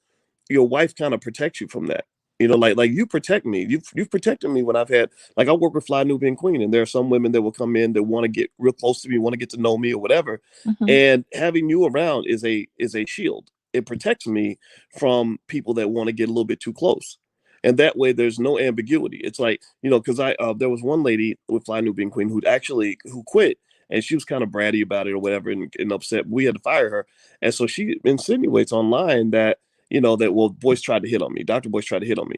Speaker 1: your wife kind of protects you from that. Like you protect me. You've protected me when I've had, like, I work with Fly Nubian Queen, and there are some women that will come in that want to get real close to me, want to get to know me or whatever.
Speaker 2: Mm-hmm.
Speaker 1: And having you around is a shield. It protects me from people that want to get a little bit too close. And that way there's no ambiguity. It's like, because I there was one lady with Fly Nubian Queen who quit, and she was kind of bratty about it or whatever, and upset. We had to fire her. And so she insinuates online that well, Boyce tried to hit on me. Dr. Boyce tried to hit on me.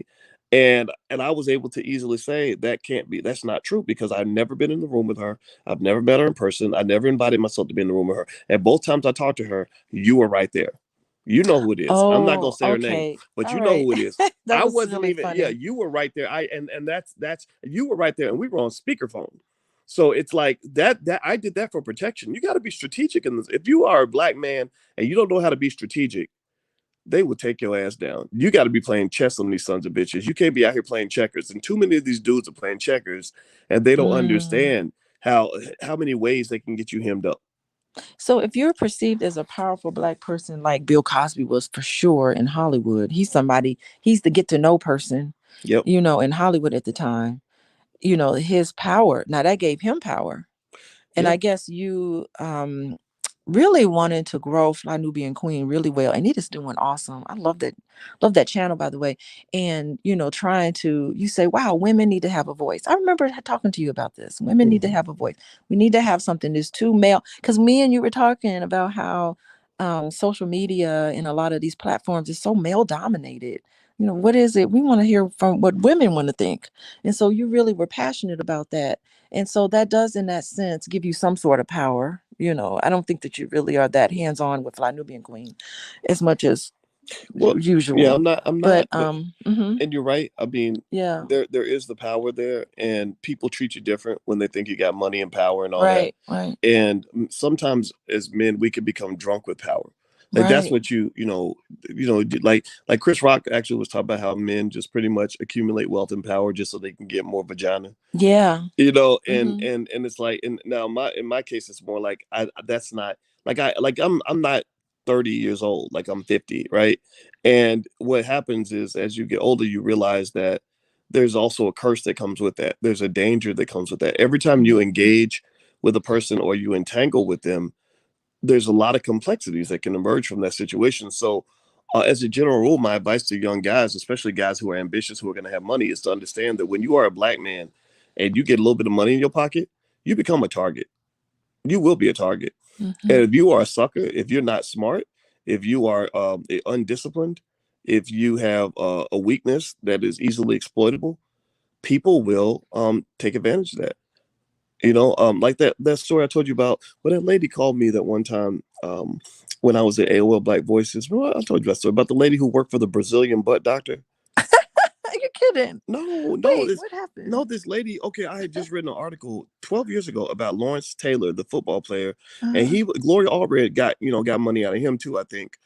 Speaker 1: And I was able to easily say that's not true because I've never been in the room with her. I've never met her in person. I never invited myself to be in the room with her. And both times I talked to her, you were right there. You know who it is. I'm not gonna
Speaker 2: Oh,
Speaker 1: say her name,
Speaker 2: okay.
Speaker 1: but
Speaker 2: All
Speaker 1: you know
Speaker 2: right.
Speaker 1: who it is.
Speaker 2: That
Speaker 1: I
Speaker 2: was
Speaker 1: wasn't
Speaker 2: really
Speaker 1: even, yeah,
Speaker 2: funny.
Speaker 1: you were right there. And that's you were right there, and we were on speakerphone. So it's like that I did that for protection. You got to be strategic in this. If you are a black man and you don't know how to be strategic, they will take your ass down. You got to be playing chess on these sons of bitches. You can't be out here playing checkers. And too many of these dudes are playing checkers, and they don't
Speaker 2: Mm.
Speaker 1: understand how many ways they can get you hemmed up.
Speaker 2: So if you're perceived as a powerful black person like Bill Cosby was for sure in Hollywood, he's the get to know person,
Speaker 1: Yep.
Speaker 2: in Hollywood at the time, his power. Now that gave him power. And
Speaker 1: Yeah.
Speaker 2: I guess you really wanted to grow Fly Nubian Queen really well, and it is doing awesome. I love that channel, by the way. And trying to, you say, wow, women need to have a voice. I remember talking to you about this. Women need to
Speaker 1: Mm-hmm.
Speaker 2: have a voice. We need to have something that's too male. Because me and you were talking about how social media and a lot of these platforms is so male dominated. What is it? We want to hear from what women want to think. And so you really were passionate about that. And so that does, in that sense, give you some sort of power. I don't think that you really are that hands-on with Fly Nubian Queen as much as
Speaker 1: Well, yeah,
Speaker 2: usual.
Speaker 1: I'm not,
Speaker 2: But
Speaker 1: but and you're right. I mean,
Speaker 2: yeah,
Speaker 1: there is the power there, and people treat you different when they think you got money and power and all that.
Speaker 2: right, right,
Speaker 1: And sometimes as men, we can become drunk with power. Like that's
Speaker 2: right.
Speaker 1: what like Chris Rock actually was talking about how men just pretty much accumulate wealth and power just so they can get more vagina.
Speaker 2: Yeah.
Speaker 1: And
Speaker 2: Mm-hmm.
Speaker 1: it's like, and now in my case it's more like that's not like I'm not 30 years old, like I'm 50, right? And what happens is as you get older you realize that there's also a curse that comes with that. There's a danger that comes with that. Every time you
Speaker 2: Mm-hmm.
Speaker 1: engage with a person or you entangle with them, there's a lot of complexities that can emerge from that situation. So as a general rule, my advice to young guys, especially guys who are ambitious, who are going to have money, is to understand that when you are a black man and you get a little bit of money in your pocket, you become a target. You will be a target.
Speaker 2: Mm-hmm.
Speaker 1: And if you are a sucker, if you're not smart, if you are undisciplined, if you have a weakness that is easily exploitable, people will take advantage of that. Like that story I told you about when that lady called me that one time when I was at AOL Black Voices. Well, I told you that story about the lady who worked for the Brazilian butt doctor.
Speaker 2: You're kidding.
Speaker 1: No, no,
Speaker 2: Wait,
Speaker 1: this
Speaker 2: what happened?
Speaker 1: no, this lady. Okay, I had just written an article 12 years ago about Lawrence Taylor, the football player, and
Speaker 2: Uh,
Speaker 1: Gloria Allred got money out of him too, I think.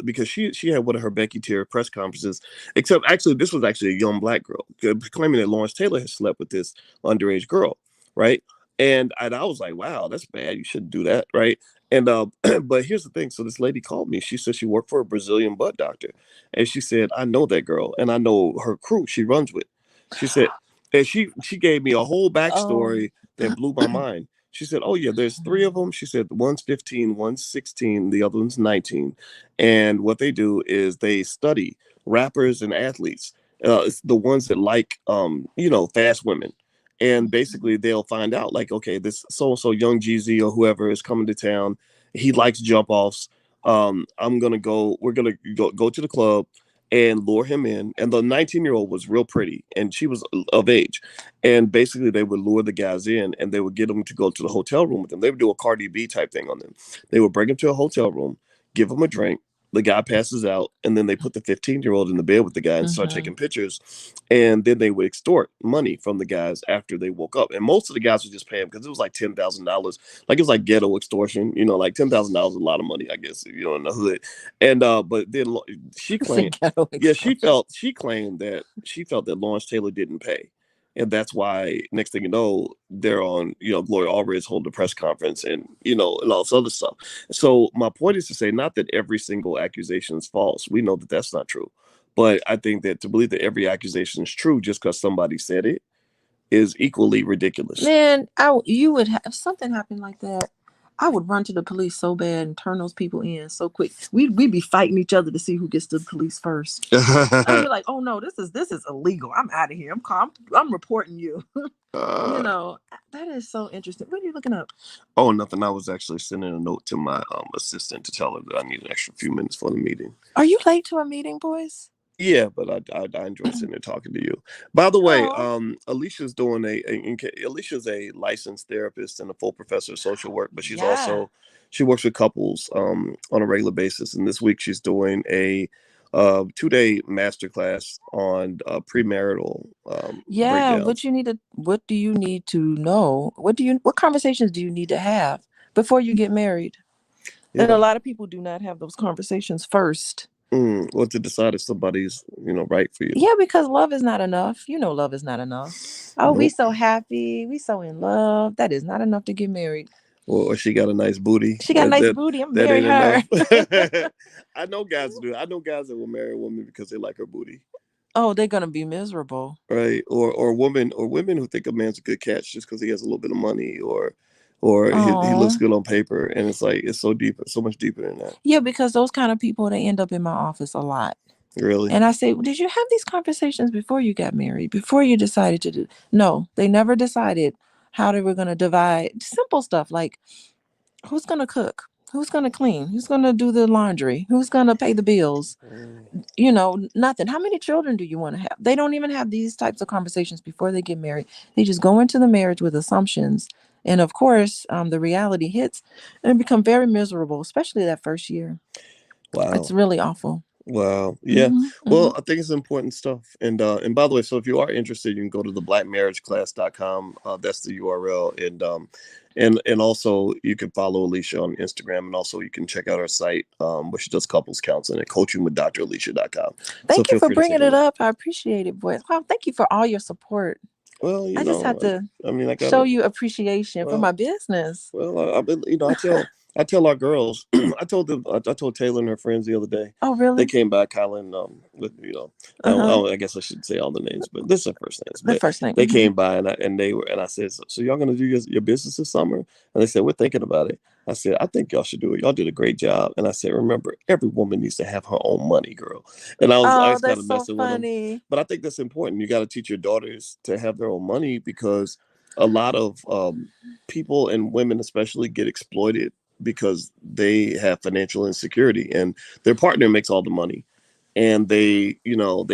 Speaker 1: because she had one of her Becky Tier press conferences. Except actually, this was actually a young black girl claiming that Lawrence Taylor had slept with this underage girl, right? And I was like, wow, that's bad. You shouldn't do that, right? And but here's the thing. So this lady called me. She said she worked for a Brazilian butt doctor, and she said I know that girl, and I know her crew she runs with. She said, and she gave me a whole
Speaker 2: Oh.
Speaker 1: backstory that blew my mind. She said, "Oh yeah, there's three of them." She said, "One's 15, one's 16, the other one's 19." And what they do is they study rappers and athletes, it's the ones that like fast women, and basically they'll find out like, okay, this so and so young Jeezy or whoever is coming to town, he likes jump offs. I'm gonna go. We're gonna go to the club and lure him in. And the 19-year-old was real pretty, and she was of age. And basically, they would lure the guys in, and they would get them to go to the hotel room with them. They would do a Cardi B type thing on them. They would bring them to a hotel room, give them a drink. The guy passes out, and then they put the 15-year-old in the bed with the guy and start
Speaker 2: Mm-hmm.
Speaker 1: taking pictures. And then they would extort money from the guys after they woke up. And most of the guys would just pay them because it was like $10,000. Like it was like ghetto extortion, like $10,000 is a lot of money, I guess, in the hood. And but then she
Speaker 2: It's a
Speaker 1: claimed,
Speaker 2: ghetto
Speaker 1: yeah,
Speaker 2: extortion.
Speaker 1: she claimed that she felt that Lawrence Taylor didn't pay. And that's why next thing you know, they're on, Gloria Allred's holding a press conference and all this other stuff. So my point is to say not that every single accusation is false. We know that that's not true. But I think that to believe that every accusation is true just because somebody said it is equally ridiculous.
Speaker 2: Man, you would have if something happened like that. I would run to the police so bad and turn those people in so quick. We'd be fighting each other to see who gets to the police first. I'd be like, "Oh no, this is illegal. I'm out of here. I'm reporting you." you
Speaker 1: uh,
Speaker 2: know, that is so interesting. What are you looking up?
Speaker 1: oh, nothing. I was actually sending a note to my assistant to tell her that I need an extra few minutes for the meeting.
Speaker 2: Are you late to a meeting, boys?
Speaker 1: Yeah, but I enjoy sitting there talking to you. By the way,
Speaker 2: Oh,
Speaker 1: Alicia's doing Alicia's a licensed therapist and a full professor of social work, but
Speaker 2: yeah.
Speaker 1: she works with couples on a regular basis. And this week she's doing a 2-day master class on premarital
Speaker 2: Yeah,
Speaker 1: breakdowns.
Speaker 2: what do you need to know? What conversations do you need to have before you get married? And a
Speaker 1: Yeah.
Speaker 2: lot of people do not have those conversations first.
Speaker 1: Or to decide if somebody's right for you.
Speaker 2: Yeah, because love is not enough. You know love is not enough. Oh, we
Speaker 1: Nope.
Speaker 2: so happy, we so in love. That is not enough to get married.
Speaker 1: Or she got a nice booty.
Speaker 2: She got a
Speaker 1: That
Speaker 2: nice
Speaker 1: that
Speaker 2: booty. I'm
Speaker 1: that
Speaker 2: marry
Speaker 1: ain't
Speaker 2: her.
Speaker 1: enough. I know guys do. I know guys that will marry a woman because they like her booty,
Speaker 2: Oh, they're gonna be miserable.
Speaker 1: right? Or women who think a man's a good catch just because he has a little bit of money, or he looks
Speaker 2: Oh.
Speaker 1: good on paper, and it's like it's so deep, so much deeper than that.
Speaker 2: Yeah, because those kind of people they end up in my office a lot.
Speaker 1: Really?
Speaker 2: And I say, well, did you have these conversations before you got married? Before you decided to do? No, they never decided how they were gonna divide simple stuff like who's gonna cook, who's gonna clean, who's gonna do the laundry, who's gonna pay the bills.
Speaker 1: Mm.
Speaker 2: Nothing. How many children do you want to have? They don't even have these types of conversations before they get married. They just go into the marriage with assumptions. And of course, the reality hits and become very miserable, especially that first year. It's
Speaker 1: Wow.
Speaker 2: really awful.
Speaker 1: Wow. Yeah.
Speaker 2: Hmm. Hmm.
Speaker 1: Well, I think it's important stuff. And by the way, so if you are interested, you can go to the blackmarriageclass.com. That's the URL. And also you can follow Alicia on Instagram, and also you can check out her site, where she does couples counseling at coachingwithdralicia.com. So
Speaker 2: Thank you
Speaker 1: feel
Speaker 2: for
Speaker 1: free to take
Speaker 2: bringing
Speaker 1: a
Speaker 2: it
Speaker 1: look.
Speaker 2: up. I appreciate it, boys. Wow, thank you for all your support.
Speaker 1: Well,
Speaker 2: I just have to
Speaker 1: I mean, I
Speaker 2: show
Speaker 1: gotta,
Speaker 2: you appreciation for
Speaker 1: well,
Speaker 2: my business.
Speaker 1: Well, I've been, I tell our girls, I told Taylor and her friends the other day.
Speaker 2: Oh,
Speaker 1: They
Speaker 2: really?
Speaker 1: came by, Colin, with
Speaker 2: Uh-huh.
Speaker 1: I guess I shouldn't say all the names, but this is their first names.
Speaker 2: The
Speaker 1: But
Speaker 2: first name.
Speaker 1: they
Speaker 2: Mhm.
Speaker 1: came by, and I said, so y'all gonna do your business this summer? And they said, we're thinking about it. I said, I think y'all should do it. Y'all did a great job. And I said, remember, every woman needs to have her own money, girl. And I
Speaker 2: Oh,
Speaker 1: was kind
Speaker 2: that's
Speaker 1: of
Speaker 2: so
Speaker 1: messing with them,
Speaker 2: funny.
Speaker 1: but I think that's important. You got to teach your daughters to have their own money because a lot of people and women especially get exploited because they have financial insecurity and their partner makes all the money, and they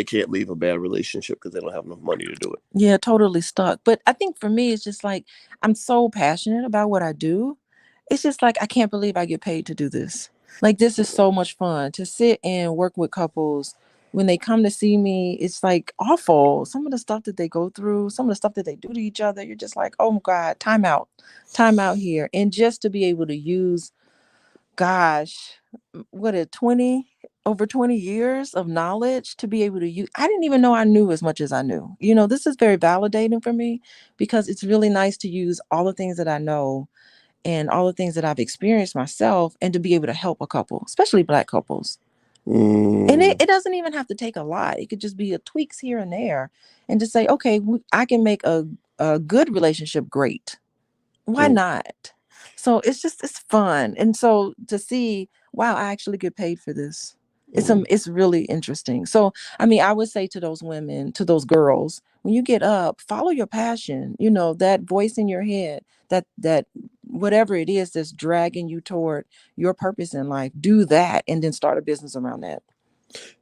Speaker 1: can't leave a bad relationship because they don't have enough money to do it.
Speaker 2: Yeah, totally stuck. But I think for me, it's just like I'm so passionate about what I do. It's just like I can't believe I get paid to do this. Like this is so much fun to sit and work with couples. When they come to see me, it's like awful. Some of the stuff that they go through, some of the stuff that they do to each other, you're just like, oh my God, time out here. And just to be able to use gosh, what a 20 over 20 years of knowledge to be able to use. I didn't even know I knew as much as I knew. This is very validating for me because it's really nice to use all the things that I know and all the things that I've experienced myself and to be able to help a couple, especially Black couples. And it,
Speaker 1: Mm,
Speaker 2: it doesn't even have to take a lot. It could just be a tweaks here and there and just say, okay, I can make a good relationship great. Why
Speaker 1: mm,
Speaker 2: not? So it's fun. And so to see, wow, I actually get paid for this.
Speaker 1: mm.
Speaker 2: It's really interesting. So I mean, I would say to those women, to those girls, when you get up, follow your passion, that voice in your head, that whatever it is that's dragging you toward your purpose in life, do that and then start a business around that.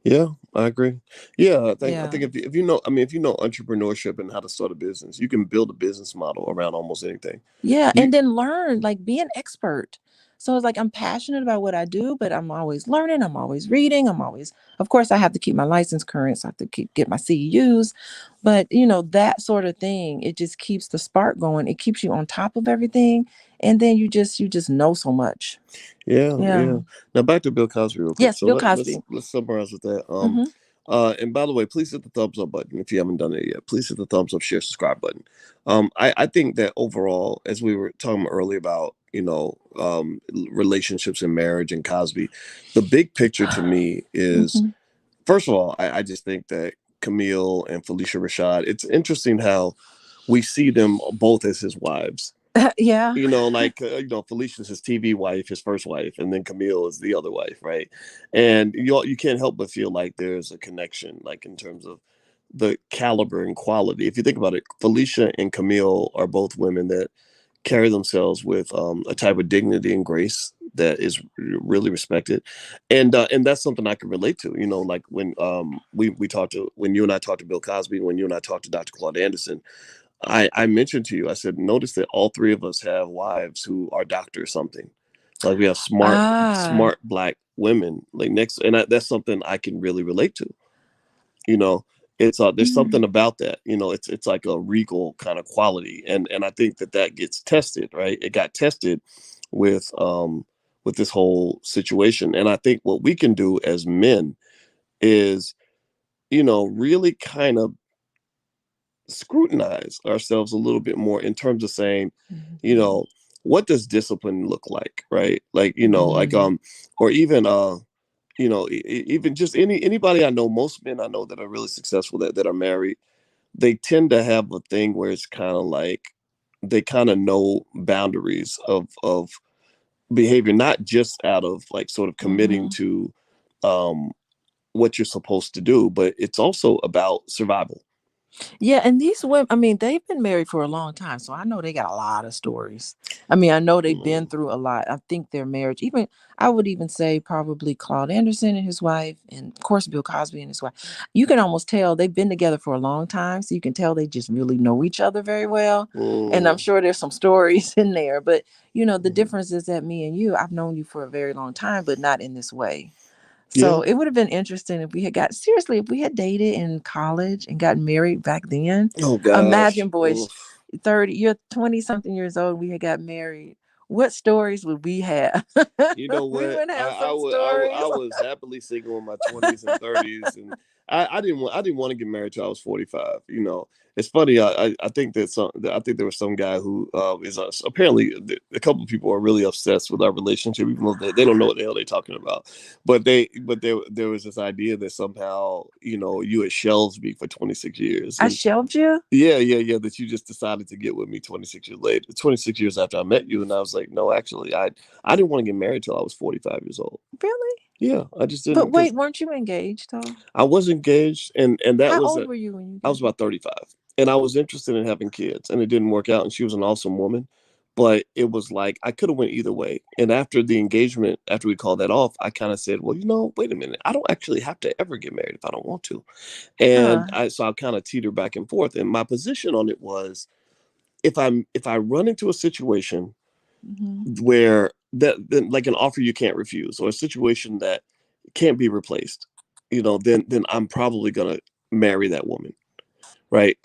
Speaker 1: Yeah, I agree. Yeah, I think
Speaker 2: Yeah.
Speaker 1: if you know, I mean, if you know entrepreneurship and how to start a business, you can build a business model around almost anything.
Speaker 2: Yeah,
Speaker 1: You,
Speaker 2: and then learn, like be an expert. So it's like I'm passionate about what I do, but I'm always learning, I'm always reading, of course I have to keep my license current, so I have to get my CEUs. But that sort of thing, it just keeps the spark going. It keeps you on top of everything. And then you just know so much.
Speaker 1: yeah,
Speaker 2: Yeah.
Speaker 1: yeah. Now back to Bill Cosby real quick.
Speaker 2: Yes,
Speaker 1: So
Speaker 2: Bill
Speaker 1: let's summarize with that.
Speaker 2: hmm
Speaker 1: And by the way, please hit the thumbs up button if you haven't done it yet. Please hit the thumbs up, share, subscribe button. I think that overall, as we were talking earlier about, relationships and marriage and Cosby, the big picture to me is,
Speaker 2: hmm
Speaker 1: first of all, I just think that Camille and Felicia Rashad, it's interesting how we see them both as his wives.
Speaker 2: Yeah.
Speaker 1: Like Felicia's his TV wife, his first wife, and then Camille is the other wife, right? And you can't help but feel like there's a connection, like in terms of the caliber and quality. If you think about it, Felicia and Camille are both women that carry themselves with a type of dignity and grace that is really respected, and that's something I can relate to. Like when we talked to when you and I talked to Bill Cosby, when you and I talked to Dr. Claude Anderson, I mentioned to you, I said, notice that all three of us have wives who are doctors something. Like we have
Speaker 2: Ah.
Speaker 1: smart Black women like next, and that's something I can really relate to. You know, it's there's something
Speaker 2: Mhm.
Speaker 1: about that. It's like a regal kind of quality, and I think that gets tested, right? It got tested with with this whole situation, and I think what we can do as men is, really kind of scrutinize ourselves a little bit more in terms of saying, you
Speaker 2: Mhm.
Speaker 1: know, what does discipline look like, right? Like,
Speaker 2: Mhm.
Speaker 1: or even even just anybody I know, most men I know that are really successful that are married, they tend to have a thing where it's kind of like they kind of know boundaries of behavior, not just out of like sort of committing
Speaker 2: Mhm.
Speaker 1: to um what you're supposed to do, but it's also about survival.
Speaker 2: Yeah, and these women, I mean, they've been married for a long time, so I know they got a lot of stories. I mean, I know they've been
Speaker 1: Mm,
Speaker 2: through a lot. I think their marriage, even I would even say probably Claude Anderson and his wife, and of course Bill Cosby and his wife. You can almost tell they've been together for a long time, so you can tell they just really know each other very well. And I'm
Speaker 1: mm,
Speaker 2: sure there's some stories in there, but the
Speaker 1: mm.
Speaker 2: difference is that me and you, I've known you for a very long time, but not in this way.
Speaker 1: Yeah.
Speaker 2: So it would have been interesting if we had got seriously, if we had dated in college and got married back then.
Speaker 1: Oh gosh.
Speaker 2: Imagine, boys,
Speaker 1: Oof.
Speaker 2: 30, you're 20 something years old, we had got married. What stories would we have?
Speaker 1: You know
Speaker 2: We
Speaker 1: what?
Speaker 2: would have
Speaker 1: I
Speaker 2: some
Speaker 1: would I, would- I
Speaker 2: stories.
Speaker 1: was happily single in my 20s and 30s, and I didn't want to get married till I was 45. It's funny. I think I think there was some guy who is apparently a couple of people are really obsessed with our relationship, even though they don't know what the hell they're talking about. But there was this idea that somehow you had shelved me for 26 years,
Speaker 2: I
Speaker 1: and
Speaker 2: shelved you?
Speaker 1: yeah, yeah, yeah. That you just decided to get with me 26 years later, 26 years after I met you, and I was like, no, actually, I didn't want to get married till I was 45 years old.
Speaker 2: Really?
Speaker 1: Yeah, I just didn't
Speaker 2: But
Speaker 1: because
Speaker 2: wait, weren't you engaged though?
Speaker 1: I was engaged, and that
Speaker 2: How
Speaker 1: was
Speaker 2: old
Speaker 1: it.
Speaker 2: were you when you
Speaker 1: I
Speaker 2: got
Speaker 1: was about 35, and I was interested in having kids, and it didn't work out. And she was an awesome woman, but it was like I could have went either way. And after the engagement, after we called that off, I kind of said, well, wait a minute, I don't actually have to ever get married if I don't want to. And
Speaker 2: uh
Speaker 1: I kind of teeter back and forth. And my position on it was, if I run into a situation
Speaker 2: mhm.
Speaker 1: where that then like an offer you can't refuse, or a situation that can't be replaced, then I'm probably gonna marry that woman, right?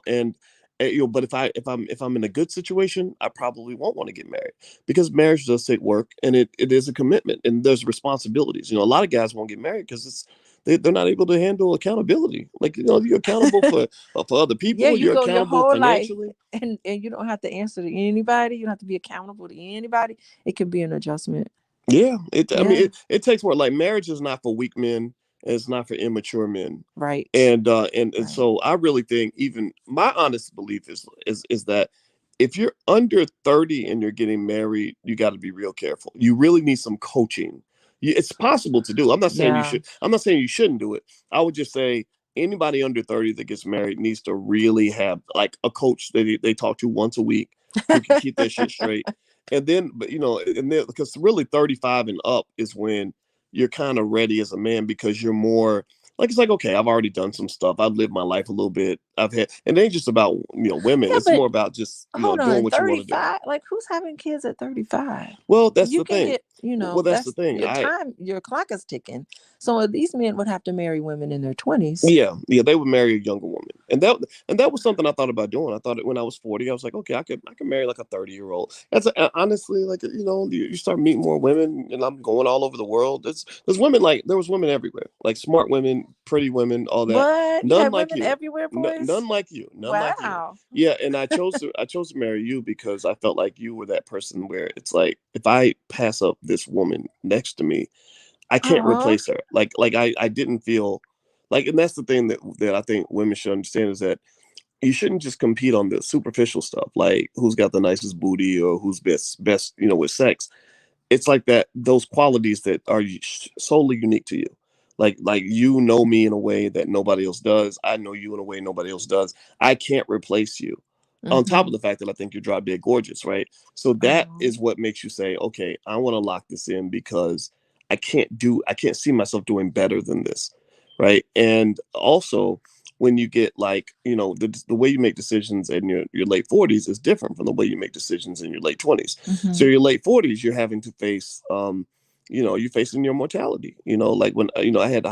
Speaker 1: And But if I'm in a good situation, I probably won't want to get married, because marriage does take work, and it is a commitment, and there's responsibilities. A lot of guys won't get married because they're not able to handle accountability. Like, you're accountable for other
Speaker 2: Yeah,
Speaker 1: people,
Speaker 2: you
Speaker 1: you're
Speaker 2: go your
Speaker 1: accountable
Speaker 2: whole life
Speaker 1: financially.
Speaker 2: and you don't have to answer to anybody. You don't have to be accountable to anybody. It can be an adjustment.
Speaker 1: Yeah, I mean,
Speaker 2: Yeah.
Speaker 1: it takes more. Like, marriage is not for weak men, and it's not for immature men.
Speaker 2: Right.
Speaker 1: And
Speaker 2: Right.
Speaker 1: so I really think, even my honest belief is that if you're under 30 and you're getting married, you got to be real careful. You really need some coaching. It's possible to do. I'm not saying you
Speaker 2: Yeah.
Speaker 1: should. I'm not saying you shouldn't do it. I would just say anybody under 30 that gets married needs to really have like a coach that they talk to once a week, who can keep that shit straight. And then, but and then, because really 35 and up is when you're kind of ready as a man, because you're more like, it's like, okay, I've already done some stuff. I've lived my life a little bit. And it ain't just about, women.
Speaker 2: Yeah,
Speaker 1: It's
Speaker 2: but
Speaker 1: more about just,
Speaker 2: hold
Speaker 1: doing
Speaker 2: on,
Speaker 1: what you want to do.
Speaker 2: 35? Like, who's having kids at 35?
Speaker 1: Well, that's
Speaker 2: You
Speaker 1: the
Speaker 2: can
Speaker 1: thing.
Speaker 2: get,
Speaker 1: Well, that's the
Speaker 2: that's
Speaker 1: thing.
Speaker 2: your time, your clock is ticking. So these men would have to marry women in their 20s.
Speaker 1: Yeah, they would marry a younger woman, and that was something I thought about doing. I thought it when I was 40. I was like, okay, I could marry like a 30-year-old. That's honestly, like, you start meeting more women, and I'm going all over the world. There's women, like, there was women everywhere, like smart women, pretty women, all that.
Speaker 2: What? You
Speaker 1: None
Speaker 2: had
Speaker 1: like
Speaker 2: women
Speaker 1: you.
Speaker 2: everywhere,
Speaker 1: None
Speaker 2: boys?
Speaker 1: like you. None like you.
Speaker 2: Wow.
Speaker 1: Yeah, and I chose to marry you because I felt like you were that person where it's like, if I pass up this woman next to me, I can't
Speaker 2: Oh,
Speaker 1: replace her. Like I didn't feel like, and that's the thing that I think women should understand, is that you shouldn't just compete on the superficial stuff, like who's got the nicest booty or who's best, with sex. It's like that, those qualities that are solely unique to you. Like, me in a way that nobody else does. I know you in a way nobody else does. I can't replace you. On top of
Speaker 2: mm-hmm.
Speaker 1: the fact that I think you're drop dead gorgeous, right? So that
Speaker 2: Oh,
Speaker 1: is what makes you say, okay, I want to lock this in, because I can't see myself doing better than this, right? And also, when you get, like, the way you make decisions in your late 40s is different from the way you make decisions in your late 20s. So
Speaker 2: mm-hmm.
Speaker 1: your late 40s, you're having to face, you're facing your mortality. Like, when I had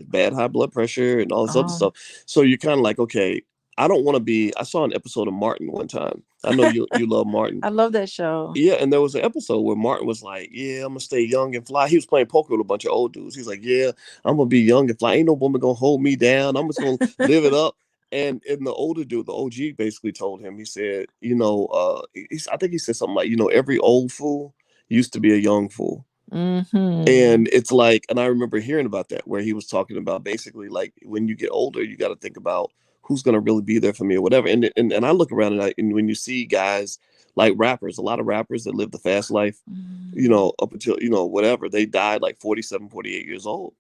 Speaker 1: bad high blood pressure and all this other
Speaker 2: Oh.
Speaker 1: stuff. So you're kind of like, okay, I don't want to be. I saw an episode of Martin one time. I know you love Martin.
Speaker 2: I love that show.
Speaker 1: Yeah, and there was an episode where Martin was like, "Yeah, I'm gonna stay young and fly." He was playing poker with a bunch of old dudes. He's like, "Yeah, I'm gonna be young and fly. Ain't no woman gonna hold me down. I'm just gonna live it up." And the older dude, the OG, basically told him. He said, I think he said something like, every old fool used to be a young fool.
Speaker 2: Mm-hmm.
Speaker 1: And it's like, and I remember hearing about that, where he was talking about, basically, like, when you get older, you got to think about who's going to really be there for me or whatever. And I look around, and when you see guys like rappers, a lot of rappers that live the fast life,
Speaker 2: Mm.
Speaker 1: up until, whatever, they died like 47, 48 years old.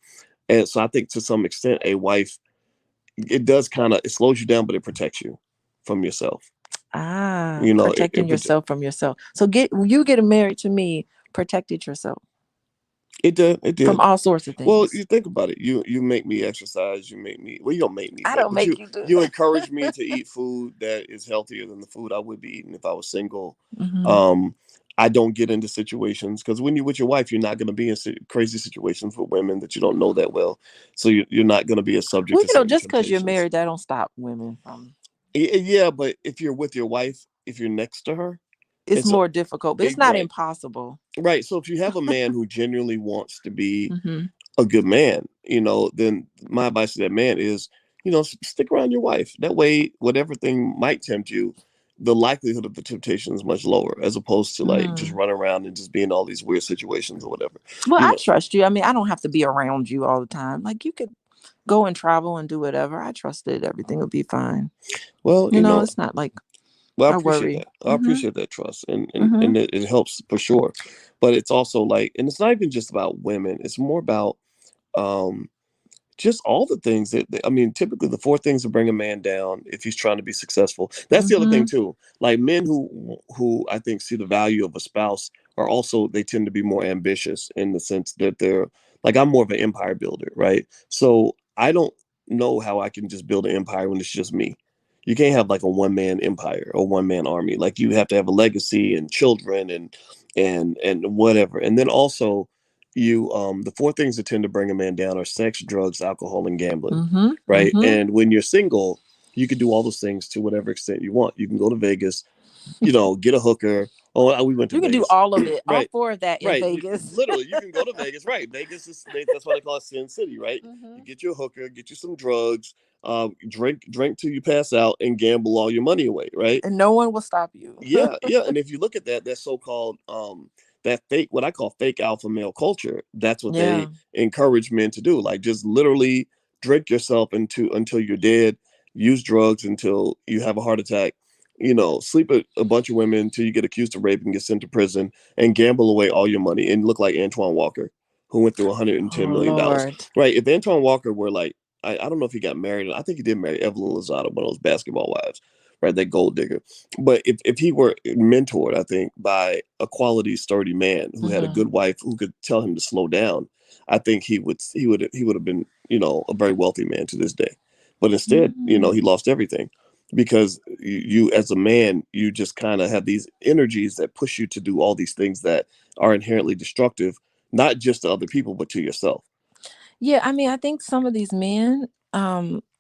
Speaker 1: And so I think, to some extent, a wife, it slows you down, but it protects you from yourself.
Speaker 2: Ah,
Speaker 1: It,
Speaker 2: protecting
Speaker 1: it, prote-
Speaker 2: yourself from yourself. So getting married to me protected yourself
Speaker 1: it
Speaker 2: from
Speaker 1: did.
Speaker 2: all sorts of
Speaker 1: Well,
Speaker 2: things.
Speaker 1: you think about it. You make me exercise. You make me. Well, you don't make me,
Speaker 2: I
Speaker 1: but
Speaker 2: don't make you do
Speaker 1: you
Speaker 2: that.
Speaker 1: encourage me to eat food that is healthier than the food I would be eating if I was single.
Speaker 2: Mm-hmm.
Speaker 1: Um, I don't get into situations, because when you're with your wife, you're not going to be in crazy situations with women that you don't know that well. So you're not going to be a subject
Speaker 2: Well,
Speaker 1: to certain
Speaker 2: just because you're
Speaker 1: temptations.
Speaker 2: married, that don't stop women from.
Speaker 1: Yeah, but if you're with your wife, if you're next to her,
Speaker 2: It's
Speaker 1: it's
Speaker 2: more difficult, but it's not
Speaker 1: right,
Speaker 2: impossible.
Speaker 1: right. So if you have a man who genuinely wants to be
Speaker 2: Mm-hmm.
Speaker 1: a good man, then my advice to that man is, stick around your wife. That way, whatever thing might tempt you, the likelihood of the temptation is much lower, as opposed to, like, just
Speaker 2: Mm.
Speaker 1: running around and just being in all these weird situations or whatever.
Speaker 2: Well,
Speaker 1: You
Speaker 2: I
Speaker 1: know,
Speaker 2: trust you. I mean, I don't have to be around you all the time. Like, you could go and travel and do whatever. I trust that everything will be fine.
Speaker 1: well,
Speaker 2: It's not like
Speaker 1: well, I
Speaker 2: I
Speaker 1: appreciate
Speaker 2: worry.
Speaker 1: that. I
Speaker 2: Mm-hmm.
Speaker 1: appreciate that trust, and and
Speaker 2: Mm-hmm.
Speaker 1: and it, it helps for sure. But it's also like, and it's not even just about women. It's more about, um just all the things I mean, typically the four things that bring a man down if he's trying to be successful. That's the other thing
Speaker 2: Mm-hmm.
Speaker 1: too. Like, men who I think see the value of a spouse are also, they tend to be more ambitious, in the sense that they're like, I'm more of an empire builder, right? So I don't know how I can just build an empire when it's just me. You can't have like a one man empire or one man army. Like, you have to have a legacy and children and whatever. And then also, the four things that tend to bring a man down are sex, drugs, alcohol, and gambling,
Speaker 2: Mm-hmm.
Speaker 1: right?
Speaker 2: Mm-hmm.
Speaker 1: And when you're single, You can do all those things to whatever extent you want. You can go to Vegas, you know, get a hooker. Oh, we went to
Speaker 2: You can do
Speaker 1: Vegas.
Speaker 2: all of it, all
Speaker 1: Right.
Speaker 2: four of that in
Speaker 1: Right.
Speaker 2: Vegas.
Speaker 1: Literally, you can go to Vegas. Right. Vegas is that's why they call it Sin City, right? You
Speaker 2: Hmm.
Speaker 1: get your hooker, get you some drugs, drink till you pass out, and gamble all your money away, right?
Speaker 2: And no one will stop you.
Speaker 1: Yeah, yeah. And if you look at that so-called that fake, what I call fake alpha male culture, that's what they
Speaker 2: Yeah.
Speaker 1: encourage men to do. Like just literally drink yourself into until you're dead, use drugs until you have a heart attack, you know, sleep with a bunch of women until you get accused of rape and get sent to prison, and gamble away all your money and look like Antoine Walker, who went through $110
Speaker 2: Oh
Speaker 1: million.
Speaker 2: Lord.
Speaker 1: Right. If Antoine Walker were like, I don't know if he got married. I think he did marry Evelyn Lozada, one of those basketball wives, right? That gold digger. But if he were mentored, I think, by a quality, sturdy man who had a
Speaker 2: Hmm.
Speaker 1: good wife who could tell him to slow down, I think he would have been, you know, a very wealthy man to this day. But instead, you know,
Speaker 2: Mm.
Speaker 1: he lost everything because you as a man, you just kind of have these energies that push you to do all these things that are inherently destructive, not just to other people, but to yourself.
Speaker 2: Yeah, I mean, I think some of these men,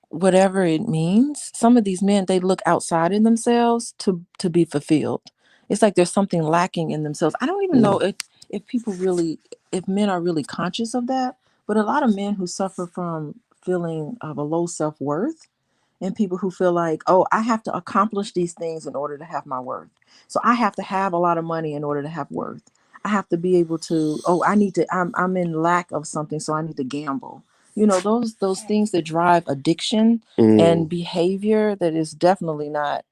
Speaker 2: whatever it means, some of these men, they look outside in themselves to be fulfilled. It's like there's something lacking in themselves. I don't even know
Speaker 1: Mm,
Speaker 2: if people really, if men are really conscious of that. But a lot of men who suffer from feeling of a low self worth, and people who feel like, oh, I have to accomplish these things in order to have my worth. So I have to have a lot of money in order to have worth. I have to be able to, oh, I need to, I'm in lack of something, so I need to gamble. You know, those things that drive addiction
Speaker 1: mm.
Speaker 2: and behavior that is definitely not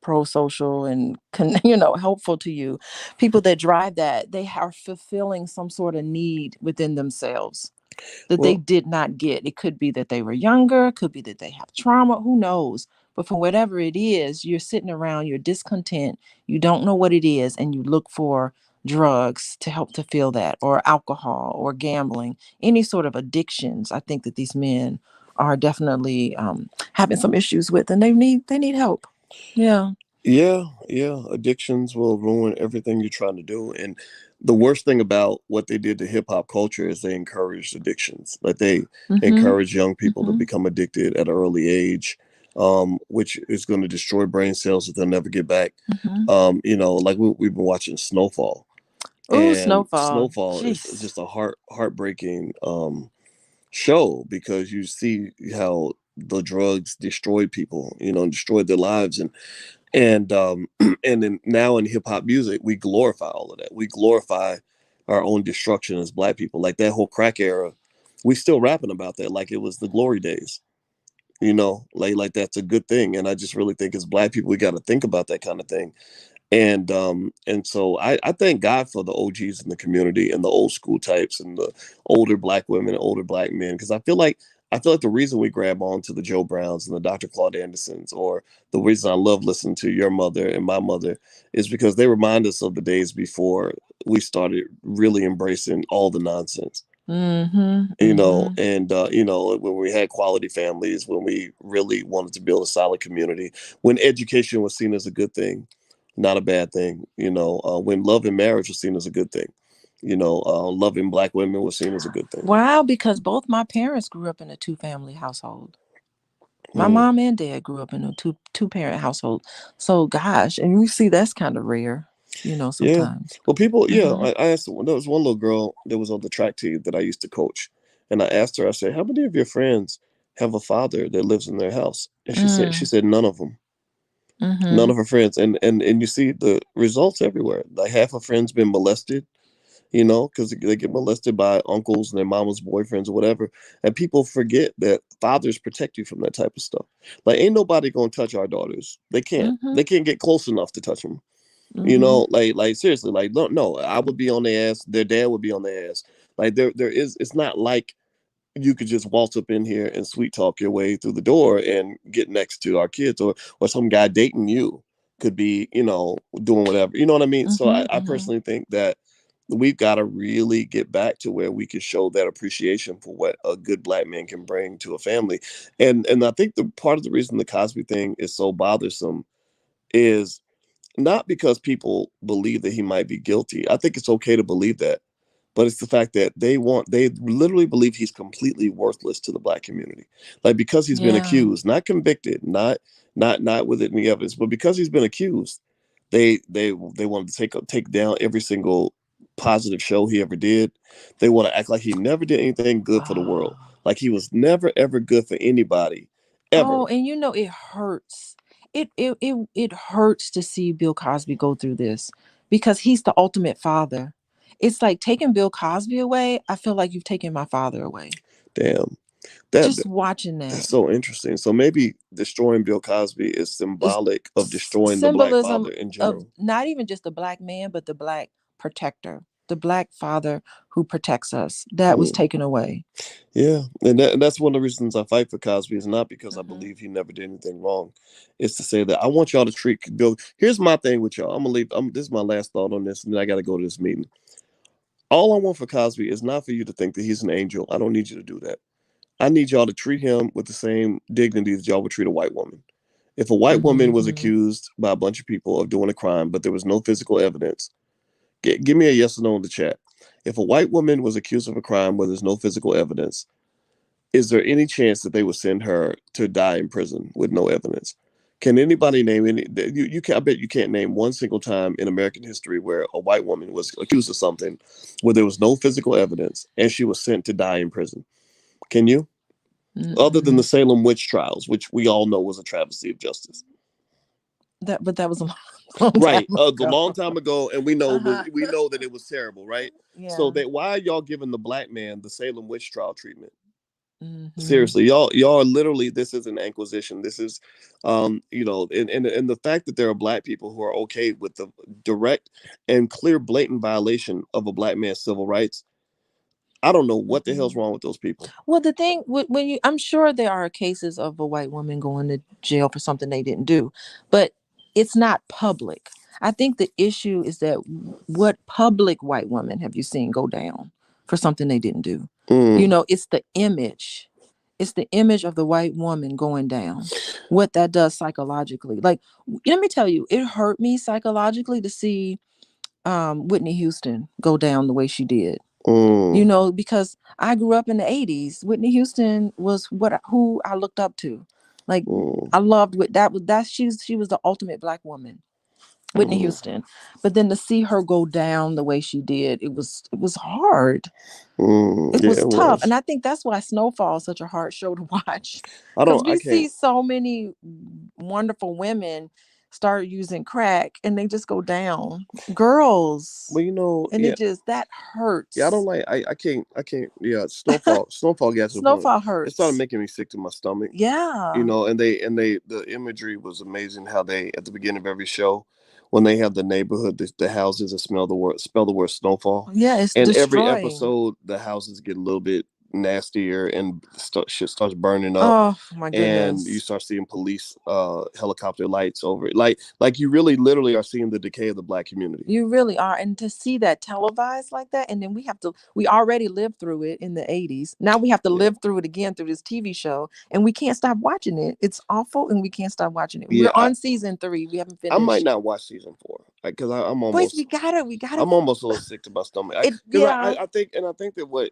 Speaker 2: pro-social and you know, helpful to you. People that drive that, they are fulfilling some sort of need within themselves that they
Speaker 1: Well,
Speaker 2: did not get. It could be that they were younger, could be that they have trauma, who knows? But for whatever it is, you're sitting around, you're discontent, you don't know what it is, and you look for drugs to help to feel that, or alcohol, or gambling, any sort of addictions. I think that these men are definitely having some issues with, and they need help. Yeah.
Speaker 1: yeah, yeah. Addictions will ruin everything you're trying to do. And the worst thing about what they did to hip hop culture is they encouraged addictions. Like they
Speaker 2: Mm-hmm.
Speaker 1: encourage young people to
Speaker 2: Mm-hmm.
Speaker 1: become addicted at an early age, which is going to destroy brain cells that they'll never get back.
Speaker 2: Mm-hmm.
Speaker 1: You know, like we've been watching Snowfall,
Speaker 2: Oh,
Speaker 1: and
Speaker 2: Snowfall.
Speaker 1: Snowfall is
Speaker 2: Jeez.
Speaker 1: just a heartbreaking show because you see how the drugs destroyed people, you know, destroyed their lives. And and then now in hip hop music, we glorify all of that. We glorify our own destruction as black people. Like that whole crack era, we still rapping about that like it was the glory days. You know, like that's a good thing. And I just really think as black people, we got to think about that kind of thing. And so I thank God for the OGs in the community and the old school types and the older black women and older black men, because I feel like the reason we grab on to the Joe Browns and the Dr. Claude Andersons, or the reason I love listening to your mother and my mother, is because they remind us of the days before we started really embracing all the nonsense.
Speaker 2: Mm-hmm.
Speaker 1: You know,
Speaker 2: Mm-hmm.
Speaker 1: and you know, when we had quality families, when we really wanted to build a solid community, when education was seen as a good thing, not a bad thing. You know, when love and marriage was seen as a good thing. You know, loving black women was seen as a good thing.
Speaker 2: Wow, because both my parents grew up in a two-family household. My
Speaker 1: Mm.
Speaker 2: mom and dad grew up in a two-parent household. So gosh, and you see that's kind of rare, you know,
Speaker 1: Yeah.
Speaker 2: sometimes.
Speaker 1: Well, people, yeah,
Speaker 2: Mm-hmm.
Speaker 1: I asked, there was one little girl that was on the track team that I used to coach. And I asked her, I said, how many of your friends have a father that lives in their house? And she
Speaker 2: Mm.
Speaker 1: said, none of them. None
Speaker 2: Mm-hmm.
Speaker 1: of her friends. And you see the results everywhere. Like half her friends been molested, you know, because they get molested by uncles and their mama's boyfriends or whatever. And people forget that fathers protect you from that type of stuff. Like, ain't nobody gonna touch our daughters. They can't.
Speaker 2: Mm-hmm.
Speaker 1: They can't get close enough to touch them. You
Speaker 2: Mm-hmm.
Speaker 1: know, like seriously, like no, I would be on their ass. Their dad would be on their ass. Like there is. It's not like you could just waltz up in here and sweet talk your way through the door and get next to our kids, or some guy dating you could be, you know, doing whatever, you know what I mean? So
Speaker 2: Mm-hmm.
Speaker 1: I
Speaker 2: Mm-hmm.
Speaker 1: personally think that we've got to really get back to where we can show that appreciation for what a good black man can bring to a family. And I think the part of the reason the Cosby thing is so bothersome is not because people believe that he might be guilty. I think it's okay to believe that, but it's the fact that they literally believe he's completely worthless to the black community. Like, because he's been
Speaker 2: Yeah.
Speaker 1: accused, not convicted, not with any evidence, but because he's been accused, they wanted to take down every single positive show he ever did. They want to act like he never did anything good for the world.
Speaker 2: Oh.
Speaker 1: Like he was never ever good for anybody
Speaker 2: Oh,
Speaker 1: ever.
Speaker 2: and it hurts. It hurts to see Bill Cosby go through this because he's the ultimate father. It's like taking Bill Cosby away. I feel like you've taken my father away.
Speaker 1: Damn. That
Speaker 2: Just watching that.
Speaker 1: that's so interesting. So maybe destroying Bill Cosby is
Speaker 2: It's
Speaker 1: symbolic of destroying the black
Speaker 2: symbolism
Speaker 1: father in
Speaker 2: of
Speaker 1: general.
Speaker 2: not even just the black man, but the black protector, the black father who protects us. That was
Speaker 1: Mm.
Speaker 2: taken away.
Speaker 1: Yeah, and that's one of the reasons I fight for Cosby is not because I
Speaker 2: Hmm.
Speaker 1: believe he never did anything wrong. It's to say that I want y'all to treat Bill. Here's my thing with y'all. I'm gonna leave. This is my last thought on this, and then I got to go to this meeting. All I want for Cosby is not for you to think that he's an angel. I don't need you to do that. I need y'all to treat him with the same dignity that y'all would treat a white woman. If a white woman was
Speaker 2: Hmm.
Speaker 1: accused by a bunch of people of doing a crime, but there was no physical evidence, give me a yes or no in the chat. If a white woman was accused of a crime where there's no physical evidence, is there any chance that they would send her to die in prison with no evidence? Can anybody name any? You can. I bet you can't name one single time in American history where a white woman was accused of something where there was no physical evidence and she was sent to die in prison. Can you? Other than the
Speaker 2: Mm-mm.
Speaker 1: Salem witch trials, which we all know was a travesty of justice.
Speaker 2: But that was a long time
Speaker 1: Right, a
Speaker 2: ago.
Speaker 1: long time ago, and
Speaker 2: Uh-huh.
Speaker 1: we know that it was terrible, right? So
Speaker 2: Yeah.
Speaker 1: that why are y'all giving the black man the Salem witch trial treatment?
Speaker 2: Hmm.
Speaker 1: Seriously, y'all are literally, this is an inquisition. This is, and the fact that there are black people who are okay with the direct and clear, blatant violation of a black man's civil rights. I don't know what the hell's
Speaker 2: Hmm.
Speaker 1: wrong with those people.
Speaker 2: Well, the thing when you, I'm sure there are cases of a white woman going to jail for something they didn't do, but it's not public. I think the issue is that what public white woman have you seen go down for something they didn't do?
Speaker 1: Mm,
Speaker 2: It's the image. It's the image of the white woman going down. What that does psychologically. Like, let me tell you, it hurt me psychologically to see Whitney Houston go down the way she did.
Speaker 1: mm,
Speaker 2: Because I grew up in the 80s. Whitney Houston was who I looked up to. Like,
Speaker 1: mm,
Speaker 2: I loved what that was. That she was the ultimate black woman, Whitney
Speaker 1: mm,
Speaker 2: Houston. But then to see her go down the way she did, it was hard. It
Speaker 1: yeah,
Speaker 2: was
Speaker 1: it
Speaker 2: tough. And
Speaker 1: was.
Speaker 2: I think that's why Snowfall is such a hard show to watch.
Speaker 1: I
Speaker 2: Because
Speaker 1: don't. I
Speaker 2: we
Speaker 1: can't.
Speaker 2: see so many wonderful women start using crack and they just go down. Girls.
Speaker 1: Well,
Speaker 2: And
Speaker 1: yeah,
Speaker 2: it just that
Speaker 1: yeah. I don't
Speaker 2: hurts.
Speaker 1: like. I can't. I can't. Yeah, Snowfall got to the point.
Speaker 2: Snowfall
Speaker 1: It started
Speaker 2: hurts.
Speaker 1: making me sick to my stomach.
Speaker 2: Yeah.
Speaker 1: And they the imagery was amazing. How they at the beginning of every show, when they have the neighborhood, the houses that spell the word snowfall,
Speaker 2: Yeah, it's
Speaker 1: and every
Speaker 2: destroying.
Speaker 1: episode the houses get a little bit nastier and shit starts burning up,
Speaker 2: Oh my
Speaker 1: and you
Speaker 2: goodness.
Speaker 1: start seeing police helicopter lights over it, like you really literally are seeing the decay of the black community.
Speaker 2: You really are. And to see that televised like that, and then we already lived through it in the 80s. Now we have to
Speaker 1: Yeah,
Speaker 2: live through it again through this TV show, and we can't stop watching it. It's awful, and we can't stop watching it.
Speaker 1: yeah.
Speaker 2: We're on season 3. We haven't
Speaker 1: I might
Speaker 2: finished.
Speaker 1: not watch season 4 because
Speaker 2: Boys, we gotta
Speaker 1: I'm almost a little sick to my stomach.
Speaker 2: it.
Speaker 1: Because
Speaker 2: Yeah.
Speaker 1: I think that what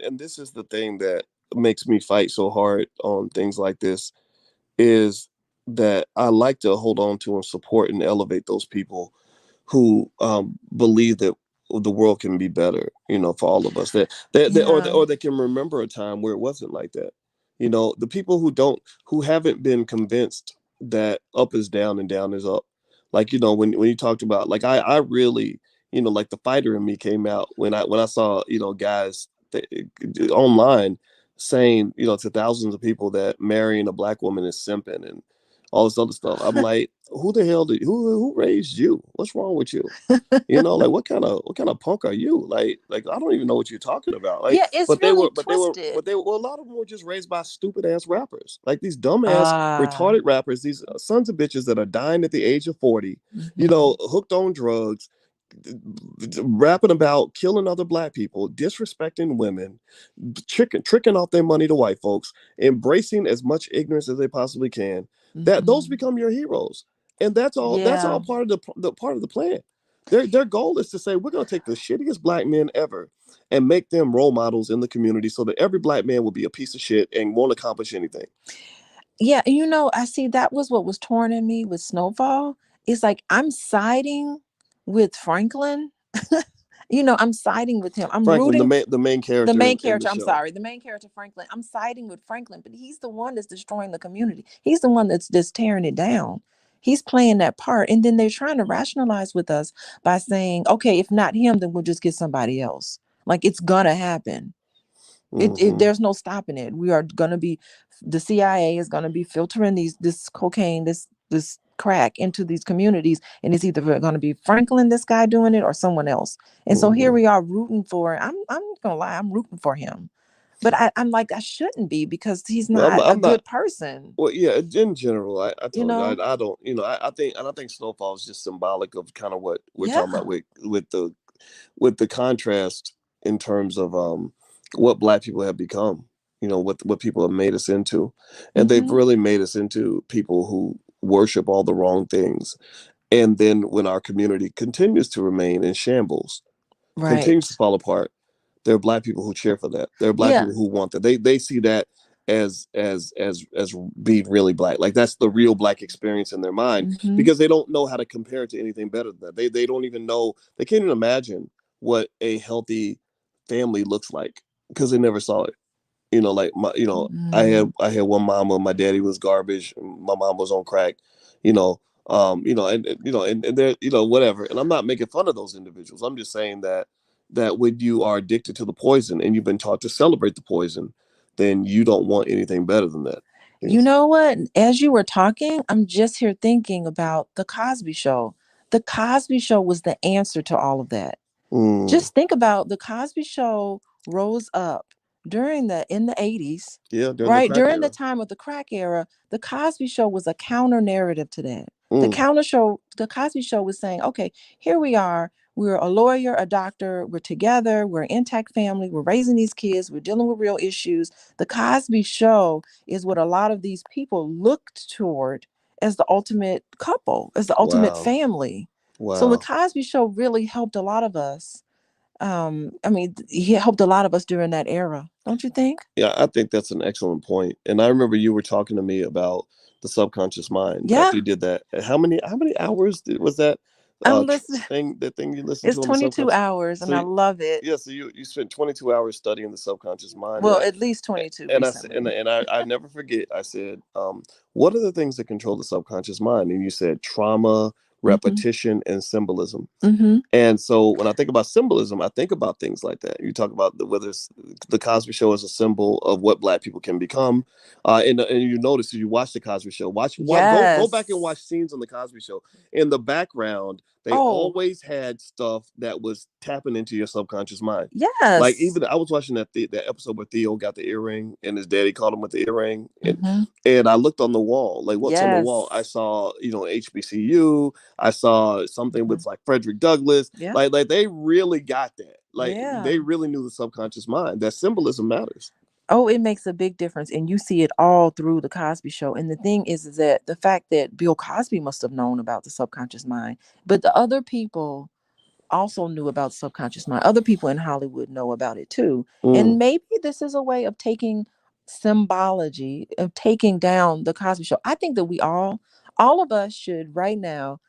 Speaker 1: and this is the thing that makes me fight so hard on things like this is that I like to hold on to and support and elevate those people who believe that the world can be better, for all of us.
Speaker 2: Yeah.
Speaker 1: Or they can remember a time where it wasn't like that. The people who haven't been convinced that up is down and down is up. Like when you talked about, like, I really, like the fighter in me came out when I saw guys online saying to thousands of people that marrying a black woman is simping and all this other stuff. I'm like, who the hell who raised you? What's wrong with you? Like what kind of punk are you? Like I don't even know what you're talking about. Like,
Speaker 2: Yeah, it's really twisted.
Speaker 1: but they were well, a lot of them were just raised by stupid ass rappers. Like these dumbass
Speaker 2: Ah.
Speaker 1: retarded rappers, these sons of bitches that are dying at the age of 40,
Speaker 2: Mhm.
Speaker 1: hooked on drugs, rapping about killing other black people, disrespecting women, tricking off their money to white folks, embracing as much ignorance as they possibly can. That those
Speaker 2: Mhm.
Speaker 1: become your heroes, and that's all. That's all
Speaker 2: Yeah.
Speaker 1: part of the part of the plan. Their goal is to say we're going to take the shittiest black men ever and make them role models in the community so that every black man will be a piece of shit and won't accomplish anything.
Speaker 2: Yeah, and I see that was what was torn in me with Snowfall. It's like I'm siding with Franklin. I'm siding with him. I'm
Speaker 1: Franklin,
Speaker 2: rooting
Speaker 1: the main
Speaker 2: the
Speaker 1: character
Speaker 2: main
Speaker 1: in the
Speaker 2: character. I'm
Speaker 1: show.
Speaker 2: sorry, the main character Franklin. I'm siding with Franklin, but he's the one that's destroying the community. He's the one that's tearing it down. He's playing that part, and then they're trying to rationalize with us by saying, "Okay, if not him, then we'll just get somebody else." Like it's gonna happen.
Speaker 1: Mm-hmm.
Speaker 2: There's no stopping it. We are gonna be, the CIA is gonna be filtering this cocaine, this crack into these communities, and it's either gonna be Franklin, this guy doing it, or someone else. And so here
Speaker 1: Mm-hmm.
Speaker 2: we are rooting for. I'm not gonna lie, I'm rooting for him, but I'm like I shouldn't be because he's not a
Speaker 1: I'm not.
Speaker 2: good person.
Speaker 1: Well, yeah. In general, I
Speaker 2: You
Speaker 1: told you,
Speaker 2: know?
Speaker 1: I don't. I think Snowfall is just symbolic of kind of what we're talking about
Speaker 2: Yeah.
Speaker 1: with the contrast in terms of what black people have become. What people have made us into, and they've
Speaker 2: Mm-hmm.
Speaker 1: really made us into people who worship all the wrong things. And then when our community continues to remain in shambles, continues to
Speaker 2: Right.
Speaker 1: fall apart, there are black people who cheer for that. There are black
Speaker 2: Yeah.
Speaker 1: people who want that. They see that as being really black. Like that's the real black experience in their mind
Speaker 2: Mm-hmm.
Speaker 1: because they don't know how to compare it to anything better than that. They don't even know. They can't even imagine what a healthy family looks like because they never saw it. Like
Speaker 2: Mm-hmm.
Speaker 1: I had one mama, my daddy was garbage, my mom was on crack, you know, and they're, whatever. And I'm not making fun of those individuals. I'm just saying that when you are addicted to the poison and you've been taught to celebrate the poison, then you don't want anything better than that.
Speaker 2: You
Speaker 1: Yes.
Speaker 2: know what? As you were talking, I'm just here thinking about the Cosby Show. The Cosby Show was the answer to all of that.
Speaker 1: Mm,
Speaker 2: Just think about the Cosby Show rose up in the 80s,
Speaker 1: yeah, during the
Speaker 2: right?
Speaker 1: crack
Speaker 2: During the
Speaker 1: era.
Speaker 2: time of the crack era, the Cosby Show was a counter narrative to that.
Speaker 1: Mm,
Speaker 2: The Cosby Show was saying, okay, here we are. We're a lawyer, a doctor, we're together, we're an intact family, we're raising these kids, we're dealing with real issues. The Cosby Show is what a lot of these people looked toward as the ultimate couple, as the ultimate
Speaker 1: wow,
Speaker 2: family. So the
Speaker 1: wow.
Speaker 2: Cosby Show really helped a lot of us. I mean, he helped a lot of us during that era, don't you think?
Speaker 1: Yeah, I think that's an excellent point. And I remember you were talking to me about the subconscious mind
Speaker 2: Yeah,
Speaker 1: after you did that. How many hours was that
Speaker 2: I'm listening.
Speaker 1: thing you listened
Speaker 2: It's
Speaker 1: to on the
Speaker 2: 22
Speaker 1: subconscious?
Speaker 2: hours,
Speaker 1: So
Speaker 2: and I love it.
Speaker 1: yeah, so you spent 22 hours studying the subconscious mind,
Speaker 2: Well, at least 22
Speaker 1: and I said,
Speaker 2: recently.
Speaker 1: and I never forget. I said, what are the things that control the subconscious mind? And you said trauma,
Speaker 2: Mm-hmm.
Speaker 1: repetition, and symbolism.
Speaker 2: Mm-hmm.
Speaker 1: And so when I think about symbolism, I think about things like that. You talk about whether it's the Cosby Show is a symbol of what Black people can become, and you notice if you watch the Cosby Show, go back and watch
Speaker 2: Yes.
Speaker 1: scenes on the Cosby Show. In the background, they
Speaker 2: Oh,
Speaker 1: always had stuff that was tapping into your subconscious mind. Like
Speaker 2: yes.
Speaker 1: even I was watching that episode where Theo got the earring and his daddy caught him with the earring,
Speaker 2: Mm-hmm.
Speaker 1: and I looked on the wall, like what's on the wall. I
Speaker 2: Yes.
Speaker 1: saw HBCU. I saw something
Speaker 2: Mm-hmm.
Speaker 1: with like Frederick Douglass.
Speaker 2: Yeah.
Speaker 1: Like they really got that. Like they
Speaker 2: Yeah.
Speaker 1: really knew the subconscious mind. That symbolism matters.
Speaker 2: Oh, it makes a big difference. And you see it all through the Cosby Show. And the thing is that the fact that Bill Cosby must have known about the subconscious mind, but the other people also knew about subconscious mind. Other people in Hollywood know about it too.
Speaker 1: Mm.
Speaker 2: And maybe this is a way of taking symbology, of taking down the Cosby Show. I think that all of us should right now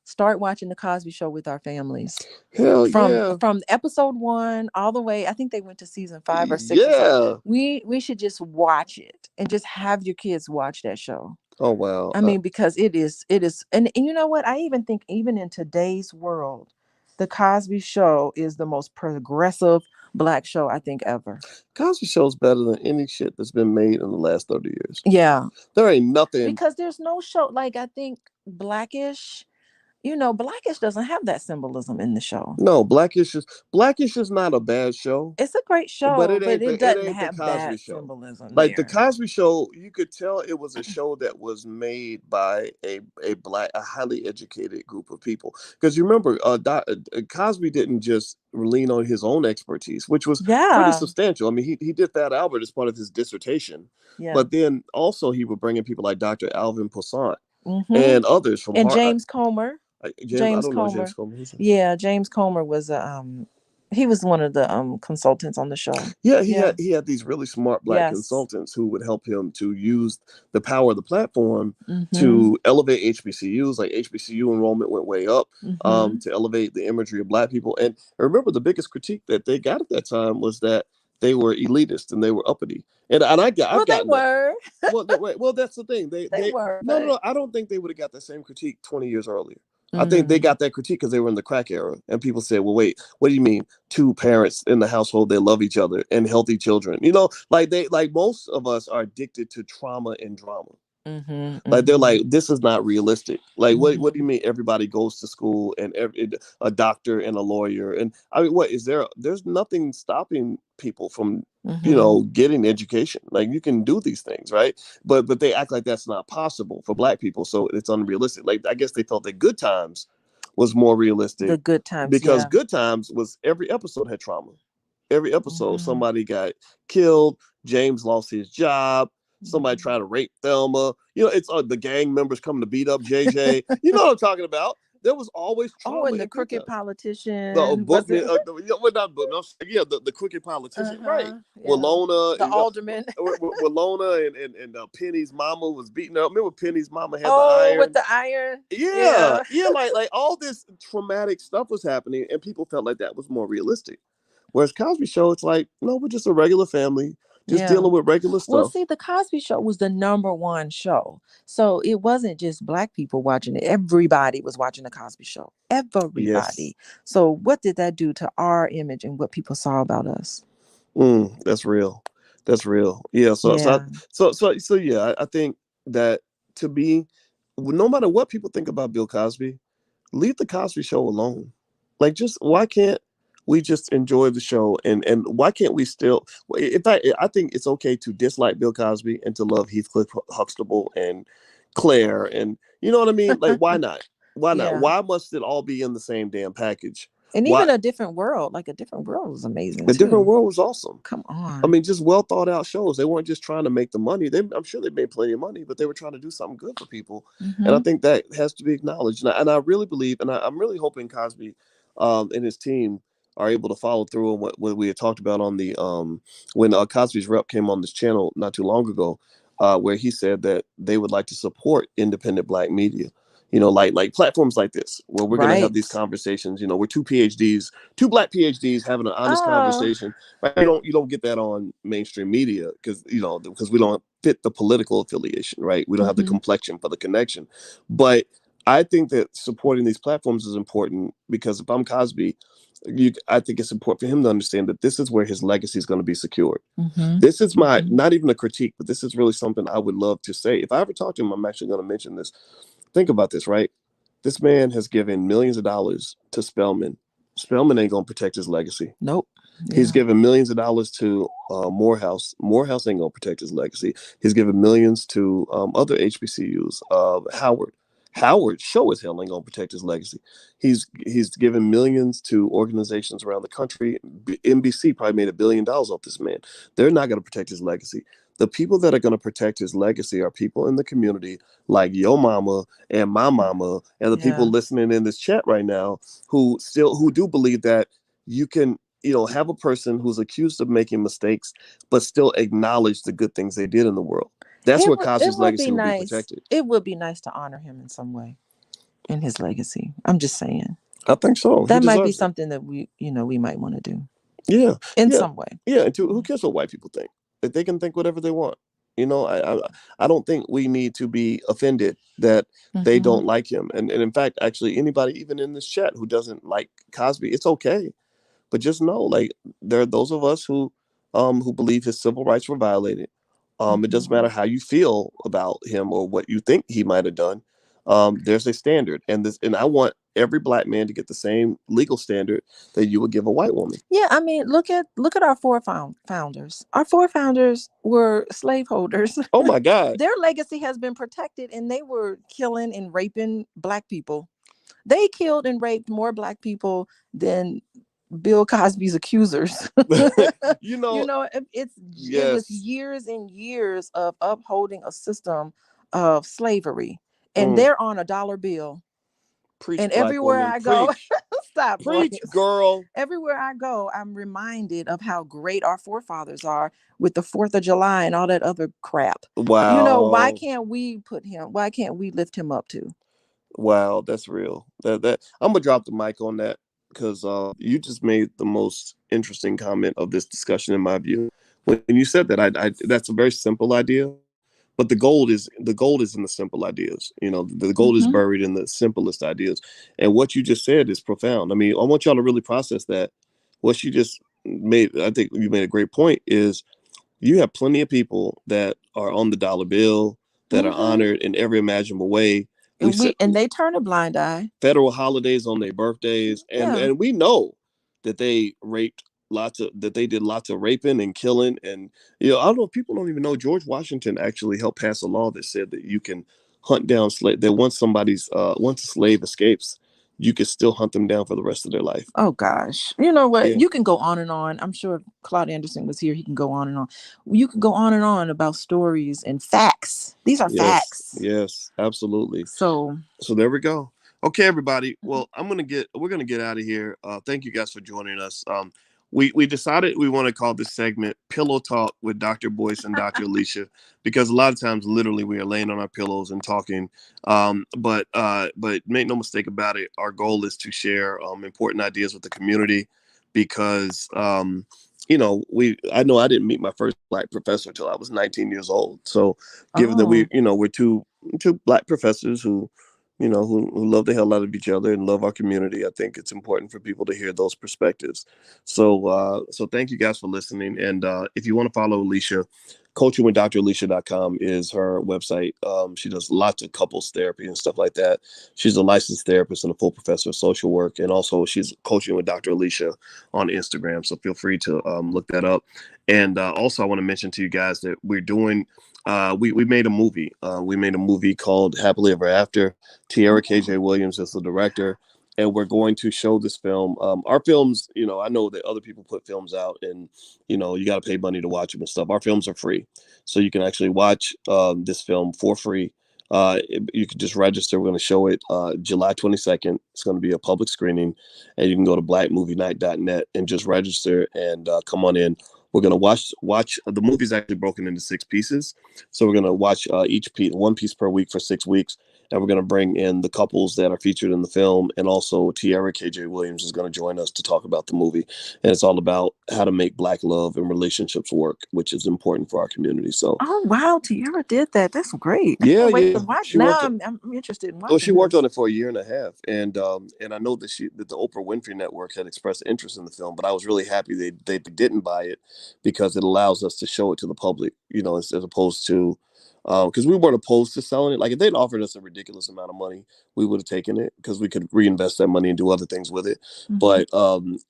Speaker 2: start watching the Cosby Show with our families.
Speaker 1: Hell
Speaker 2: From
Speaker 1: yeah.
Speaker 2: from episode 1 all the way, I think they went to season 5 or 6 or something.
Speaker 1: Yeah.
Speaker 2: We should just watch it and just have your kids watch that show.
Speaker 1: Oh wow.
Speaker 2: I mean, because it is, and you know what? I even think even in today's world, the Cosby Show is the most progressive black show I think ever.
Speaker 1: Cosby Show's better than any shit that's been made in the last 30 years.
Speaker 2: Yeah,
Speaker 1: There ain't nothing.
Speaker 2: because there's no show like I think Blackish. Blackish doesn't have that symbolism in the show.
Speaker 1: No, Blackish is not a bad show.
Speaker 2: It's a great
Speaker 1: But
Speaker 2: show, but it
Speaker 1: it
Speaker 2: doesn't
Speaker 1: ain't the
Speaker 2: have
Speaker 1: Cosby
Speaker 2: that
Speaker 1: Show.
Speaker 2: symbolism
Speaker 1: Like the
Speaker 2: there.
Speaker 1: Cosby Show, you could tell it was a show that was made by a highly educated group of people. Because you remember, Cosby didn't just lean on his own expertise, which was pretty
Speaker 2: Yeah,
Speaker 1: substantial. I mean, he did Fat Albert as part of his dissertation,
Speaker 2: yeah.
Speaker 1: but then also he would bring in people like Dr. Alvin Poissant
Speaker 2: Mm-hmm.
Speaker 1: and others from
Speaker 2: And
Speaker 1: Harvard.
Speaker 2: James Comer.
Speaker 1: I
Speaker 2: James
Speaker 1: don't know James
Speaker 2: Comer.
Speaker 1: Coleman. Who's that?
Speaker 2: Yeah, James Comer was he was one of the consultants on the show.
Speaker 1: Yeah,
Speaker 2: Yeah.
Speaker 1: he had these really smart black
Speaker 2: Yes.
Speaker 1: consultants who would help him to use the power of the platform
Speaker 2: Mm-hmm.
Speaker 1: to elevate HBCUs. Like HBCU enrollment went way up,
Speaker 2: Mm-hmm.
Speaker 1: to elevate the imagery of black people. And I remember the biggest critique that they got at that time was that they were elitist and they were uppity. And I've
Speaker 2: Well, they
Speaker 1: gotten that.
Speaker 2: were.
Speaker 1: Well, that's the thing.
Speaker 2: They
Speaker 1: They
Speaker 2: were,
Speaker 1: no, no,
Speaker 2: but
Speaker 1: no. I don't think they would have got that same critique 20 years earlier. I think they
Speaker 2: mm,
Speaker 1: got that critique because they were in the crack era, and people said, "Well, wait, what do you mean? Two parents in the household they love each other and healthy children? You know, like most of us are addicted to trauma and drama.
Speaker 2: mm-hmm,
Speaker 1: Like they're
Speaker 2: mm-hmm,
Speaker 1: like, this is not realistic. Like, what do you
Speaker 2: mm-hmm,
Speaker 1: mean? Everybody goes to school and a doctor and a lawyer, and I mean, what is there? There's nothing stopping people from
Speaker 2: mm-hmm.
Speaker 1: getting education. Like you can do these things, right? But they act like that's not possible for black people, so it's unrealistic. Like I guess they felt that Good Times was more
Speaker 2: The
Speaker 1: realistic
Speaker 2: good times,
Speaker 1: because
Speaker 2: yeah.
Speaker 1: Good Times was every episode had trauma. Every episode,
Speaker 2: Mm-hmm,
Speaker 1: somebody got killed. James lost his job. Somebody
Speaker 2: mm-hmm.
Speaker 1: tried to rape Thelma. It's the gang members coming to beat up JJ. You know what I'm talking about? There was always
Speaker 2: Oh,
Speaker 1: trauma
Speaker 2: and the
Speaker 1: in Good
Speaker 2: crooked
Speaker 1: Times.
Speaker 2: politician
Speaker 1: The
Speaker 2: who was it?
Speaker 1: well, not book. I'm saying, yeah, the crooked politician, right?
Speaker 2: Uh-huh. Yeah.
Speaker 1: Walona,
Speaker 2: The alderman.
Speaker 1: Walona, and Penny's mama was beating up. Remember, Penny's mama had the
Speaker 2: Oh, with
Speaker 1: iron.
Speaker 2: the iron.
Speaker 1: Yeah,
Speaker 2: Yeah.
Speaker 1: yeah, like all this traumatic stuff was happening, and people felt like that was more realistic. Whereas Cosby Show, it's like, no, we're just a regular family, just
Speaker 2: Yeah.
Speaker 1: dealing with regular
Speaker 2: Well,
Speaker 1: stuff.
Speaker 2: see, the Cosby Show was the number one show. So it wasn't just black people watching it. Everybody was watching the Cosby Show.
Speaker 1: Yes.
Speaker 2: Everybody. So what did that do to our image and what people saw about us?
Speaker 1: That's real. That's real. Yeah.
Speaker 2: Yeah.
Speaker 1: Yeah, I think that to be, no matter what people think about Bill Cosby, leave the Cosby Show alone. Like, just why can't we just enjoy the show and why can't we still? In fact, I think it's okay to dislike Bill Cosby and to love Heathcliff Huxtable and Claire and you know what I mean. Like, why not? Why not?
Speaker 2: Yeah.
Speaker 1: Why must it all be in the same damn package?
Speaker 2: And
Speaker 1: Why
Speaker 2: even a different world, like a different world was amazing
Speaker 1: A Different
Speaker 2: too.
Speaker 1: World was awesome.
Speaker 2: Come
Speaker 1: I
Speaker 2: on.
Speaker 1: mean, just well thought out shows. They weren't just trying to make the money. I'm sure they made plenty of money, but they were trying to do something good for people. And I
Speaker 2: Mm-hmm.
Speaker 1: think that has to be acknowledged. And I really believe, I'm really hoping Cosby and his team are able to follow through on what we had talked about on the when Cosby's rep came on this channel not too long ago, where he said that they would like to support independent black media. Like platforms like this, where we're going to have
Speaker 2: Right.
Speaker 1: these conversations. We're two black PhDs having an honest
Speaker 2: Oh.
Speaker 1: conversation. Right? You don't get that on mainstream media because we don't fit the political affiliation, right? We don't have the
Speaker 2: Mm-hmm.
Speaker 1: complexion for the connection. But I think that supporting these platforms is important because if I'm Cosby, I think it's important for him to understand that this is where his legacy is going to be secured.
Speaker 2: Mm-hmm.
Speaker 1: This is my
Speaker 2: Mm-hmm.
Speaker 1: not even a critique, but this is really something I would love to say. If I ever talk to him, I'm actually going to mention this. Think about this, right? This man has given millions of dollars to Spelman. Spelman ain't going to protect his legacy.
Speaker 2: Nope.
Speaker 1: He's
Speaker 2: Yeah.
Speaker 1: given millions of dollars to Morehouse. Morehouse ain't gonna protect his legacy. He's given millions to other HBCUs. Howard. Howard show as hell ain't gonna protect his legacy. He's given millions to organizations around the country. NBC probably made $1 billion off this man. They're not gonna protect his legacy. The people that are going to protect his legacy are people in the community like your mama and my mama and the people
Speaker 2: Yeah.
Speaker 1: listening in this chat right now who do believe that you can have a person who's accused of making mistakes but still acknowledge the good things they did in the world. That's where
Speaker 2: It
Speaker 1: Cosby's
Speaker 2: would be
Speaker 1: legacy will be
Speaker 2: nice.
Speaker 1: protected.
Speaker 2: It would be nice to honor him in some way in his legacy. I'm just saying.
Speaker 1: I think so. He
Speaker 2: That might be
Speaker 1: deserves it.
Speaker 2: something that we might want to do
Speaker 1: Yeah,
Speaker 2: in
Speaker 1: yeah,
Speaker 2: some way.
Speaker 1: yeah. And who cares what white people think? If they can think whatever they want. I don't think we need to be offended that they
Speaker 2: Mm-hmm.
Speaker 1: don't like him. And in fact, actually, anybody even in this chat who doesn't like Cosby, it's okay. But just know, like, there are those of us who believe his civil rights were violated. It doesn't
Speaker 2: Mm-hmm.
Speaker 1: matter how you feel about him or what you think he might have done. There's a standard, and I want every black man to get the same legal standard that you would give a white woman.
Speaker 2: Yeah, I mean, look at our founders. Our forefounders were slaveholders.
Speaker 1: Oh my God.
Speaker 2: Their legacy has been protected, and they were killing and raping black people. They killed and raped more black people than Bill Cosby's accusers.
Speaker 1: you know,
Speaker 2: It was
Speaker 1: yes.
Speaker 2: years and years of upholding a system of slavery, and
Speaker 1: Mm,
Speaker 2: they're on a dollar bill.
Speaker 1: Preach,
Speaker 2: And
Speaker 1: black
Speaker 2: everywhere
Speaker 1: woman.
Speaker 2: I go,
Speaker 1: Preach.
Speaker 2: stop,
Speaker 1: Preach,
Speaker 2: Boyce.
Speaker 1: girl.
Speaker 2: Everywhere I go, I'm reminded of how great our forefathers are with the 4th of July and all that other crap. Why
Speaker 1: Wow.
Speaker 2: can't we put him, why can't we lift him up too?
Speaker 1: Wow, that's real. That I'm gonna drop the mic on that because you just made the most interesting comment of this discussion in my view. When you said that, that's a very simple idea, but the gold is in the simple ideas. The gold is
Speaker 2: Mm-hmm.
Speaker 1: buried in the simplest ideas. And what you just said is profound. I mean, I want y'all to really process that. What you just made, I think you made a great point. Is you have plenty of people that are on the dollar bill that are
Speaker 2: Mm-hmm.
Speaker 1: honored in every imaginable way. We said
Speaker 2: And they turn a blind eye.
Speaker 1: federal holidays on their birthdays, and
Speaker 2: Yeah.
Speaker 1: and we know that they did lots of raping and killing, and I don't know if people don't even know George Washington actually helped pass a law that said that you can hunt down slave that once a slave escapes, you can still hunt them down for the rest of their life.
Speaker 2: Oh gosh. You know what?
Speaker 1: Yeah.
Speaker 2: You can go on and on. I'm sure if Claude Anderson was here, he can go on and on. You can go on and on about stories and facts. These are
Speaker 1: Yes,
Speaker 2: facts.
Speaker 1: yes, absolutely.
Speaker 2: So,
Speaker 1: So there we go. Okay, everybody. Well, we're gonna get out of here. Thank you guys for joining us. We decided we want to call this segment Pillow Talk with Dr. Boyce and Dr. Alicia, because a lot of times literally we are laying on our pillows and talking. But make no mistake about it, our goal is to share important ideas with the community, because I know I didn't meet my first black professor until I was 19 years old. So given that
Speaker 2: oh,
Speaker 1: we're two black professors who love the hell out of each other and love our community, I think it's important for people to hear those perspectives. So thank you guys for listening. And if you want to follow Alicia, coachingwithdralicia.com is her website. She does lots of couples therapy and stuff like that. She's a licensed therapist and a full professor of social work. And also she's coaching with Dr. Alicia on Instagram. So feel free to look that up. And also I want to mention to you guys that we're doing we made a movie. We made a movie called Happily Ever After. Tierra KJ Williams is the director, and we're going to show this film. Our films, I know that other people put films out, and you got to pay money to watch them and stuff. Our films are free, so you can actually watch this film for free. You can just register. We're going to show it July 22nd. It's going to be a public screening, and you can go to blackmovienight.net and just register and come on in. We're gonna watch the movie's actually broken into 6 pieces, so we're gonna watch each piece, one piece per week for 6 weeks, and we're gonna bring in the couples that are featured in the film, and also Tierra KJ Williams is gonna join us to talk about the movie, and it's all about how to make Black love and relationships work, which is important for our community. So
Speaker 2: oh wow, Tierra did that. That's great. I
Speaker 1: yeah,
Speaker 2: can't wait
Speaker 1: yeah,
Speaker 2: to watch.
Speaker 1: she
Speaker 2: Now
Speaker 1: worked.
Speaker 2: I'm interested in
Speaker 1: Well, she
Speaker 2: watching
Speaker 1: worked
Speaker 2: this.
Speaker 1: on it for a year and a half, and I know that the Oprah Winfrey Network had expressed interest in the film, but I was really happy they didn't buy it, because it allows us to show it to the public, as opposed to because we weren't opposed to selling it. Like if they'd offered us a ridiculous amount of money, we would have taken it because we could reinvest that money and do other things with it.
Speaker 2: Mm-hmm.
Speaker 1: But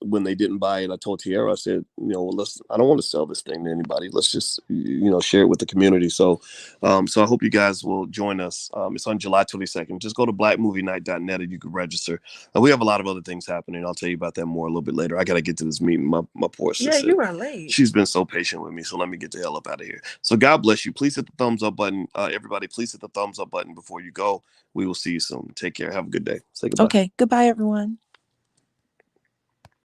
Speaker 1: when they didn't buy it, I told Tierra, I said, well, I don't want to sell this thing to anybody. Let's just share it with the community. So I hope you guys will join us. It's on July 22nd. Just go to blackmovienight.net and you can register. And we have a lot of other things happening. I'll tell you about that more a little bit later. I got to get to this meeting. My poor
Speaker 2: Yeah,
Speaker 1: sister,
Speaker 2: you are late.
Speaker 1: she's been so patient with me. So let me get the hell up out of here. So God bless you. Please hit the thumbs up button. Everybody, please hit the thumbs up button before you go. We will see you soon. Take care. Have a good day. Say goodbye.
Speaker 2: Okay, goodbye, everyone.